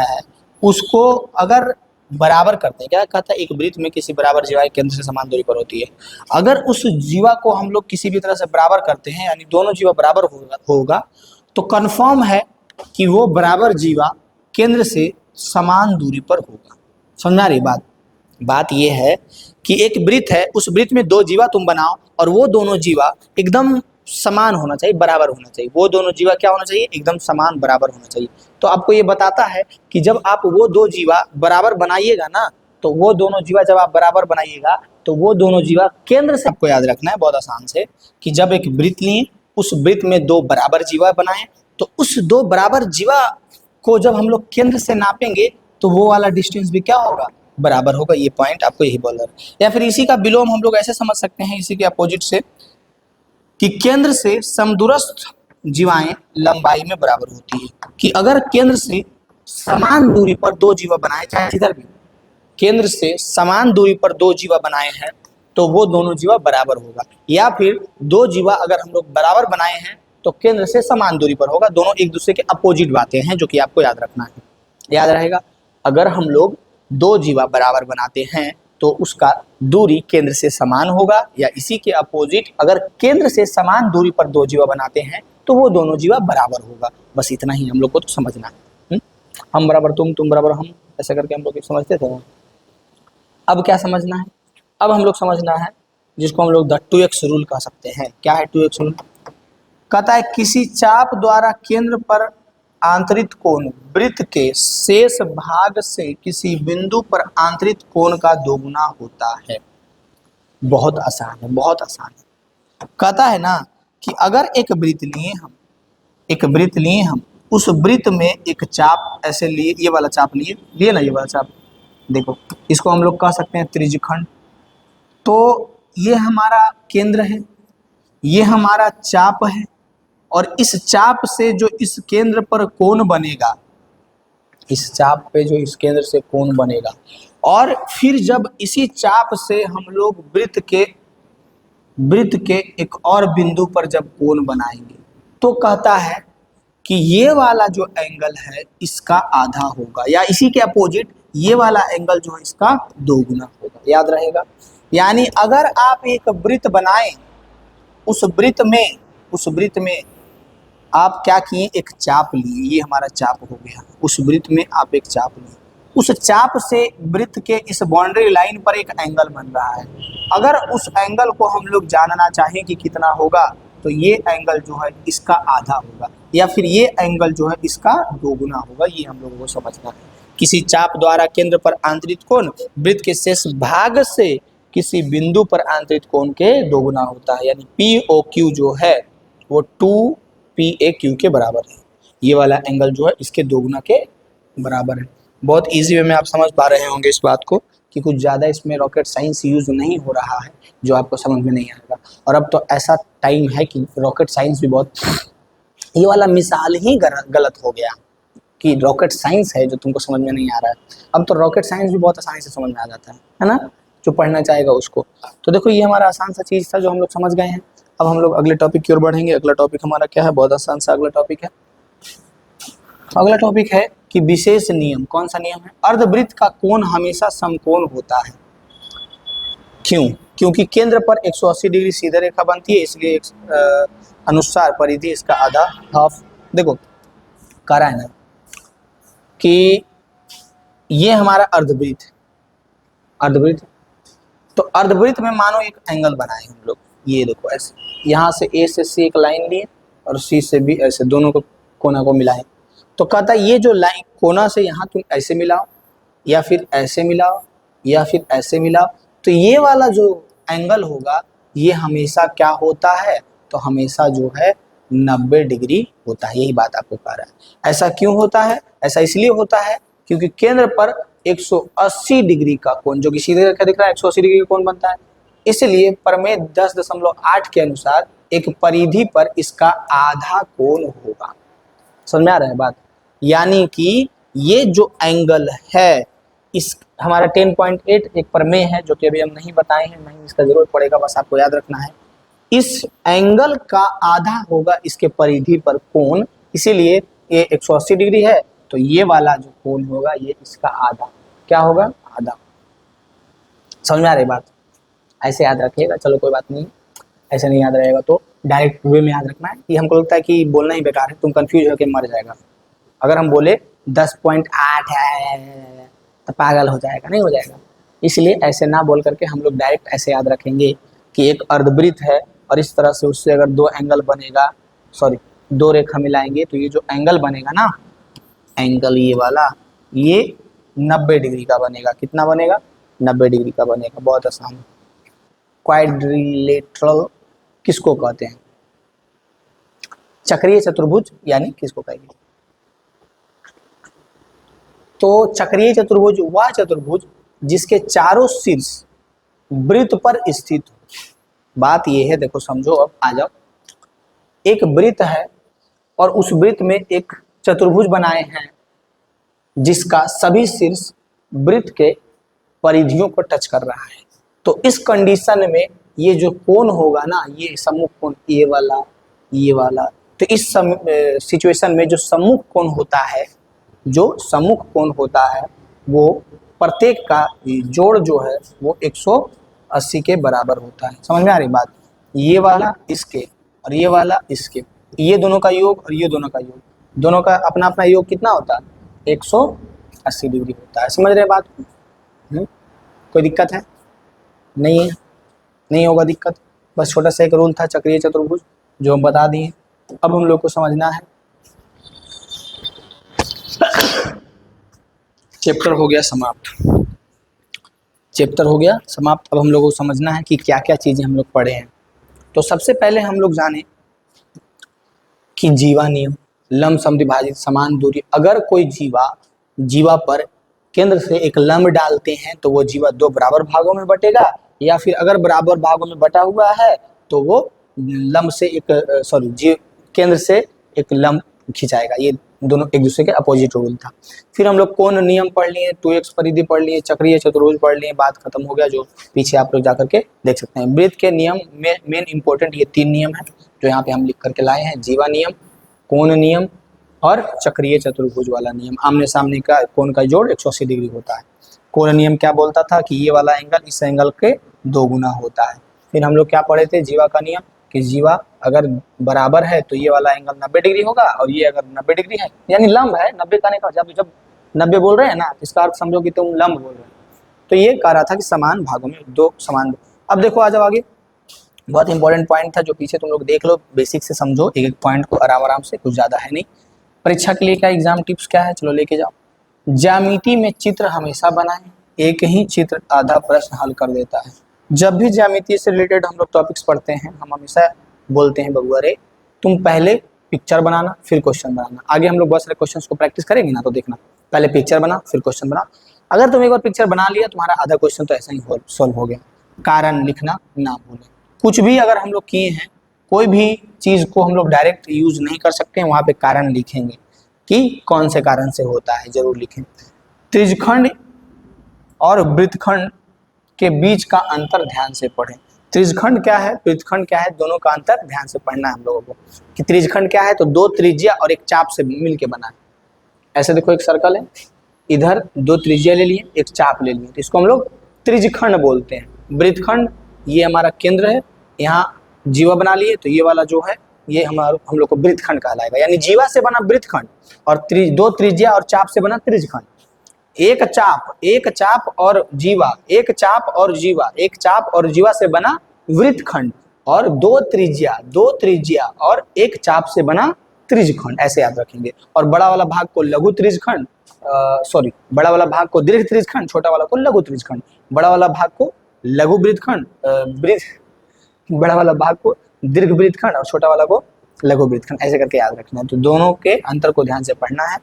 है उसको अगर बराबर करते हैं, क्या कहता है, एक वृत्त में किसी बराबर जीवा केंद्र से समान दूरी पर होती है। अगर उस जीवा को हम लोग किसी भी तरह से बराबर करते हैं, यानी दोनों जीवा बराबर होगा तो कंफर्म है कि वो बराबर जीवा केंद्र से समान दूरी पर होगा। समझ आ रही बात ये है कि एक वृत्त है, उस वृत्त में दो जीवा तुम बनाओ और वो दोनों जीवा एकदम समान होना चाहिए, बराबर होना चाहिए। वो दोनों जीवा क्या होना चाहिए? एकदम समान बराबर होना चाहिए। तो आपको ये बताता है कि जब आप वो दो जीवा बराबर बनाइएगा ना, तो वो दोनों जीवा जब आप बराबर बनाइएगा तो वो दोनों जीवा केंद्र से, आपको याद रखना है बहुत आसान से, कि जब एक वृत्त लिए उस वृत्त में दो बराबर जीवा बनाएं तो उस दो बराबर जीवा को जब हम लोग केंद्र से नापेंगे तो वो वाला डिस्टेंस भी क्या होगा? बराबर होगा। ये पॉइंट आपको यही बोल रहा है। या फिर इसी का विलोम हम लोग ऐसे समझ सकते हैं, इसी के अपोजिट से, कि केंद्र से समदूरस्थ जीवाएं लंबाई में बराबर होती है। कि अगर केंद्र से समान दूरी पर दो जीवा बनाए, चाहे जिधर भी, केंद्र से समान दूरी पर दो जीवा बनाए हैं तो वो दोनों जीवा बराबर होगा। या फिर दो जीवा अगर हम लोग बराबर बनाए हैं तो केंद्र से समान दूरी पर होगा। दोनों एक दूसरे के अपोजिट बातें हैं जो कि आपको याद रखना है, याद रहेगा। अगर हम लोग दो जीवा बराबर बनाते हैं तो उसका दूरी केंद्र से समान होगा, या इसी के अपोजिट अगर केंद्र से समान दूरी पर दो जीवा बनाते हैं तो वो दोनों जीवा बराबर होगा। बस इतना ही हम लोग को तो समझना है। हम बराबर तुम बराबर हम, ऐसा करके हम लोग समझते थे। अब क्या समझना है? अब हम लोग समझना है जिसको हम लोग द 2x रूल कह सकते हैं। क्या है 2x रूल? कहता है किसी चाप द्वारा केंद्र पर आंतरिक कोण वृत्त के शेष भाग से किसी बिंदु पर आंतरिक कोण का दोगुना होता है। बहुत आसान है, बहुत आसान है। कहता है ना कि अगर एक वृत्त लिए हम उस वृत्त में एक चाप ऐसे लिए, ये वाला चाप लिए ना, ये वाला चाप देखो, इसको हम लोग कह सकते हैं त्रिज्यखंड। तो ये हमारा केंद्र है, ये हमारा चाप है, और इस चाप से जो इस केंद्र पर कोण बनेगा, इस चाप पे जो इस केंद्र से कोण बनेगा और फिर जब इसी चाप से हम लोग वृत्त के एक और बिंदु पर जब कोण बनाएंगे तो कहता है कि ये वाला जो एंगल है इसका आधा होगा, या इसी के अपोजिट ये वाला एंगल जो है इसका दोगुना होगा। याद रहेगा। यानी अगर आप एक वृत्त बनाएं, उस वृत्त में आप क्या किए, एक चाप लिए, ये हमारा चाप हो गया। उस वृत्त में आप एक चाप लिए, उस चाप से वृत्त के इस बाउंड्री लाइन पर एक एंगल बन रहा है। अगर उस एंगल को हम लोग जानना चाहें कि कितना होगा, तो ये एंगल जो है इसका आधा होगा, या फिर ये एंगल जो है इसका दोगुना होगा। ये हम लोगों को समझना है। किसी चाप द्वारा केंद्र पर आंतरिक कोण वृत्त के शेष भाग से किसी बिंदु पर आंतरिक कोण के दोगुना होता है। यानी POQ जो है वो 2PAQ के बराबर है। ये वाला एंगल जो है इसके दोगुना के बराबर है। बहुत इजी वे में आप समझ पा रहे होंगे इस बात को कि कुछ ज़्यादा इसमें रॉकेट साइंस यूज नहीं हो रहा है जो आपको समझ में नहीं आएगा। और अब तो ऐसा टाइम है कि रॉकेट साइंस भी बहुत, ये वाला मिसाल ही गलत हो गया कि रॉकेट साइंस है जो तुमको समझ में नहीं आ रहा है। अब तो रॉकेट साइंस भी बहुत आसानी से समझ में आ जाता है ना, जो पढ़ना चाहेगा उसको। तो देखो ये हमारा आसान सा चीज़ था जो हम लोग समझ गए हैं। अब हम लोग अगले टॉपिक की ओर बढ़ेंगे। अगला टॉपिक हमारा क्या है, बहुत आसान सा अगला टॉपिक है। अगला टॉपिक है कि विशेष नियम। कौन सा नियम है? अर्धवृत्त का कोण हमेशा समकोण होता है। क्यों? क्योंकि केंद्र पर 180 डिग्री सीधी रेखा बनती है, इसलिए अनुसार परिधि इसका आधा हाफ। देखो कह रहा है ना कि ये हमारा अर्धवृत्त तो अर्धवृत्त में मानो एक एंगल बनाए हम लोग। ये देखो ऐसे, यहाँ से A से C एक लाइन लिए और C से B ऐसे दोनों को कोना को मिलाएं। तो कहता है ये जो लाइन कोना से यहाँ तुम ऐसे मिलाओ, या फिर ऐसे मिलाओ, या फिर ऐसे मिलाओ, तो ये वाला जो एंगल होगा ये हमेशा क्या होता है, तो हमेशा जो है 90 डिग्री होता है। यही बात आपको कह रहा है। ऐसा क्यों होता है? ऐसा इसलिए होता है क्योंकि केंद्र पर 180 डिग्री का कोण, जो कि सीधे रेखा दिख रहा है 180 डिग्री का कोण बनता है, इसलिए प्रमेय 10.8 के अनुसार एक परिधि पर इसका आधा कोण होगा। समझ में आ रहा है बात? यानी कि ये जो एंगल है इस हमारा 10.8 एक प्रमेय है जो कि अभी हम नहीं बताए हैं, नहीं इसका जरूरत पड़ेगा, बस आपको याद रखना है। इस एंगल का आधा होगा इसके परिधि पर कोण, इसीलिए ये 180 डिग्री है, तो ये वाला जो कोण होगा ये इसका आधा क्या होगा, आधा। समझ में आ रही बात? ऐसे याद रखिएगा। चलो कोई बात नहीं, ऐसे नहीं याद रहेगा तो डायरेक्ट वे में याद रखना है। कि हमको लगता है कि बोलना ही बेकार है, तुम कंफ्यूज होकर मर जाएगा। अगर हम बोले 10.8 है तो पागल हो जाएगा, नहीं हो जाएगा। इसलिए ऐसे ना बोल करके हम लोग डायरेक्ट ऐसे याद रखेंगे कि एक अर्धवृत्त है और इस तरह से उससे अगर दो एंगल बनेगा, दो रेखा मिलाएंगे तो ये जो एंगल बनेगा ना, एंगल ये वाला, ये 90 डिग्री का बनेगा। कितना बनेगा? 90 डिग्री का बनेगा। बहुत आसान। क्वाड्रिलेटरल किसको कहते हैं? चक्रीय चतुर्भुज यानी किसको कहेंगे? तो चक्रीय चतुर्भुज वह चतुर्भुज जिसके चारों शीर्ष वृत्त पर स्थित हो। बात यह है, देखो समझो, अब आ जाओ। एक वृत्त है और उस वृत्त में एक चतुर्भुज बनाए हैं जिसका सभी शीर्ष वृत्त के परिधियों को टच कर रहा है। तो इस कंडीशन में ये जो कोण होगा ना, ये सम्मुख कोण, ये वाला, तो इस सिचुएशन में जो सम्मुख कोण होता है वो प्रत्येक का जोड़ जो है वो 180 के बराबर होता है। समझ में आ रही बात? ये वाला इसके और ये वाला इसके, ये दोनों का योग और ये दोनों का योग, दोनों का अपना अपना योग कितना होता है? 180 डिग्री होता है। समझ रहे बात? कोई दिक्कत है? नहीं है, नहीं होगा दिक्कत। बस छोटा सा एक रूल था चक्रीय चतुर्भुज जो हम बता दिए। अब हम लोग को समझना है, चैप्टर हो गया समाप्त। अब हम लोगों को समझना है कि क्या क्या चीजें हम लोग पढ़े हैं। तो सबसे पहले हम लोग जाने कि जीवा नियम, लंब समद्विभाजित समान दूरी। अगर कोई जीवा पर केंद्र से एक लंब डालते हैं तो वो जीवा दो बराबर भागों में बटेगा, या फिर अगर बराबर भागों में बटा हुआ है तो वो लंब से केंद्र से एक लंब खिंचाएगा। ये दोनों एक दूसरे के अपोजिट रूल था। फिर हम लोग कौन नियम पढ़ लिए, 2x परिधि पढ़ लिए, चक्रीय चतुर्भुज पढ़ लिए, बात खत्म हो गया। जो पीछे आप लोग जाकर के देख सकते हैं। वृत्त के नियम में मेन इंपॉर्टेंट ये 3 नियम है जो यहाँ पे हम लिख करके लाए हैं। जीवा नियम, कोण नियम और चक्रीय चतुर्भुज वाला नियम। आमने सामने का कोण का जोड़ 180 डिग्री होता है। कोण नियम क्या बोलता था कि ये वाला एंगल इस एंगल के 2 गुना होता है। फिर हम लोग क्या पढ़े थे, जीवा का नियम, कि जीवा अगर बराबर है तो ये वाला एंगल 90 डिग्री होगा, और ये अगर 90 डिग्री है यानी लंब है, 90 का नहीं कहा, जब 90 बोल रहे हैं ना इसका अर्थ समझो कि तुम लंब बोल रहे हो। तो ये कह रहा था कि समान भागों में 2 समान। अब देखो आ जाओ आगे, बहुत इंपॉर्टेंट पॉइंट था जो पीछे तुम लोग देख लो, बेसिक से समझो एक एक पॉइंट को आराम आराम से, कुछ ज्यादा है नहीं। परीक्षा के लिए क्या एग्जाम टिप्स क्या है, चलो लेके जाओ। ज्यामिति में चित्र हमेशा बनाएं, एक ही चित्र आधा प्रश्न हल कर देता है। जब भी ज्यामिति से रिलेटेड हम लोग टॉपिक्स पढ़ते हैं, हम हमेशा बोलते हैं बबुआ रे तुम पहले पिक्चर बनाना फिर क्वेश्चन बनाना। आगे हम लोग बहुत सारे क्वेश्चंस को प्रैक्टिस करेंगे ना, तो देखना पहले पिक्चर बना फिर क्वेश्चन बना। अगर तुम एक बार पिक्चर बना लिया तुम्हारा आधा क्वेश्चन तो ऐसा ही सॉल्व हो गया। कारण लिखना ना भूलें। कुछ भी अगर हम लोग किए हैं, कोई भी चीज को हम लोग डायरेक्ट यूज नहीं कर सकते हैं, वहां पे कारण लिखेंगे कि कौन से कारण से होता है, जरूर लिखें। त्रिज्यखंड और वृत्तखंड के बीच का अंतर ध्यान से पढ़ें। त्रिज्यखंड क्या है, वृत्तखंड क्या है, दोनों का अंतर ध्यान से पढ़ना है हम लोगों को। कि त्रिज्यखंड क्या है, तो 2 त्रिज्या और एक चाप से मिलके बना है। ऐसे देखो एक सर्कल है, इधर 2 त्रिज्या ले लिए, एक चाप ले लिए, तो इसको हम लोग त्रिज्यखंड बोलते हैं। वृत्तखंड ये हमारा केंद्र है, यहाँ जीवा बना लिए, तो ये वाला जो है ये हम लोग को वृत्तखंड कहलाएगा। यानी जीवा से बना वृत्तखंड और 2 त्रिज्या और चाप से बना त्रिज्यखंड। एक चाप और जीवा, एक चाप और जीवा से बना वृत्तखंड, और 2 त्रिज्या और एक चाप से बना त्रिज्यखंड, ऐसे याद रखेंगे। और बड़ा वाला भाग को लघु त्रिज्यखंड, बड़ा वाला भाग को दीर्घ त्रिज्यखंड, छोटा वाला को लघु त्रिज्यखंड। बड़ा वाला भाग को लघु वृत्तखंड, बड़ा वाला भाग को दीर्घ वृत्तखंड और छोटा वाला को लघु वृत्तखंड, ऐसे करके याद रखना है। तो दोनों के अंतर को ध्यान से पढ़ना है।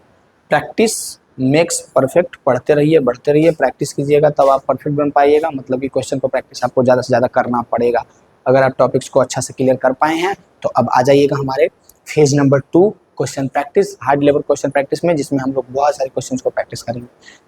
प्रैक्टिस मेक्स परफेक्ट, पढ़ते रहिए, बढ़ते रहिए, प्रैक्टिस कीजिएगा तब आप परफेक्ट बन पाइएगा। मतलब कि क्वेश्चन को प्रैक्टिस आपको ज़्यादा से ज़्यादा करना पड़ेगा। अगर आप टॉपिक्स को अच्छा से क्लियर कर पाए हैं तो अब आ जाइएगा हमारे phase number 2 question practice, hard level question practice में, जिसमें हम लोग बहुत सारे क्वेश्चन को प्रैक्टिस करेंगे।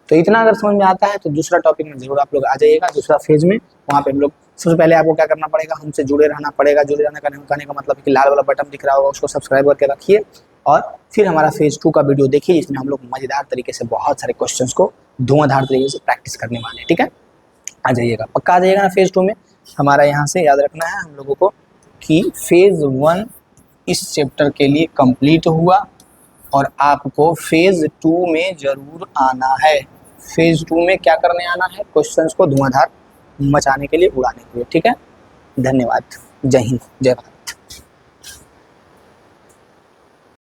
तो इतना अगर समझ में आता है तो दूसरा टॉपिक में जरूर आप लोग आ जाइएगा, दूसरा फेज में। वहाँ पे हम लोग सबसे पहले आपको क्या करना पड़ेगा, हमसे जुड़े रहना पड़ेगा। जुड़े रहने का कहने का मतलब कि लाल वाला बटन दिख रहा होगा उसको सब्सक्राइब करके रखिए, और फिर हमारा फेज 2 का वीडियो देखिए, जिसमें हम लोग मजेदार तरीके से बहुत सारे क्वेश्चंस को धुआंधार तरीके से प्रैक्टिस करने वाले हैं। ठीक है, आ जाइएगा, पक्का आ जाइएगा ना। फेज 2 में हमारा यहाँ से याद रखना है हम लोगों को कि फेज 1 इस चैप्टर के लिए कंप्लीट हुआ, और आपको फेज 2 में जरूर आना है। फेज 2 में क्या करने आना है, क्वेश्चंस को धुआंधार मचाने के लिए, उड़ाने के लिए। ठीक है, धन्यवाद, जय हिंद, जय भारत।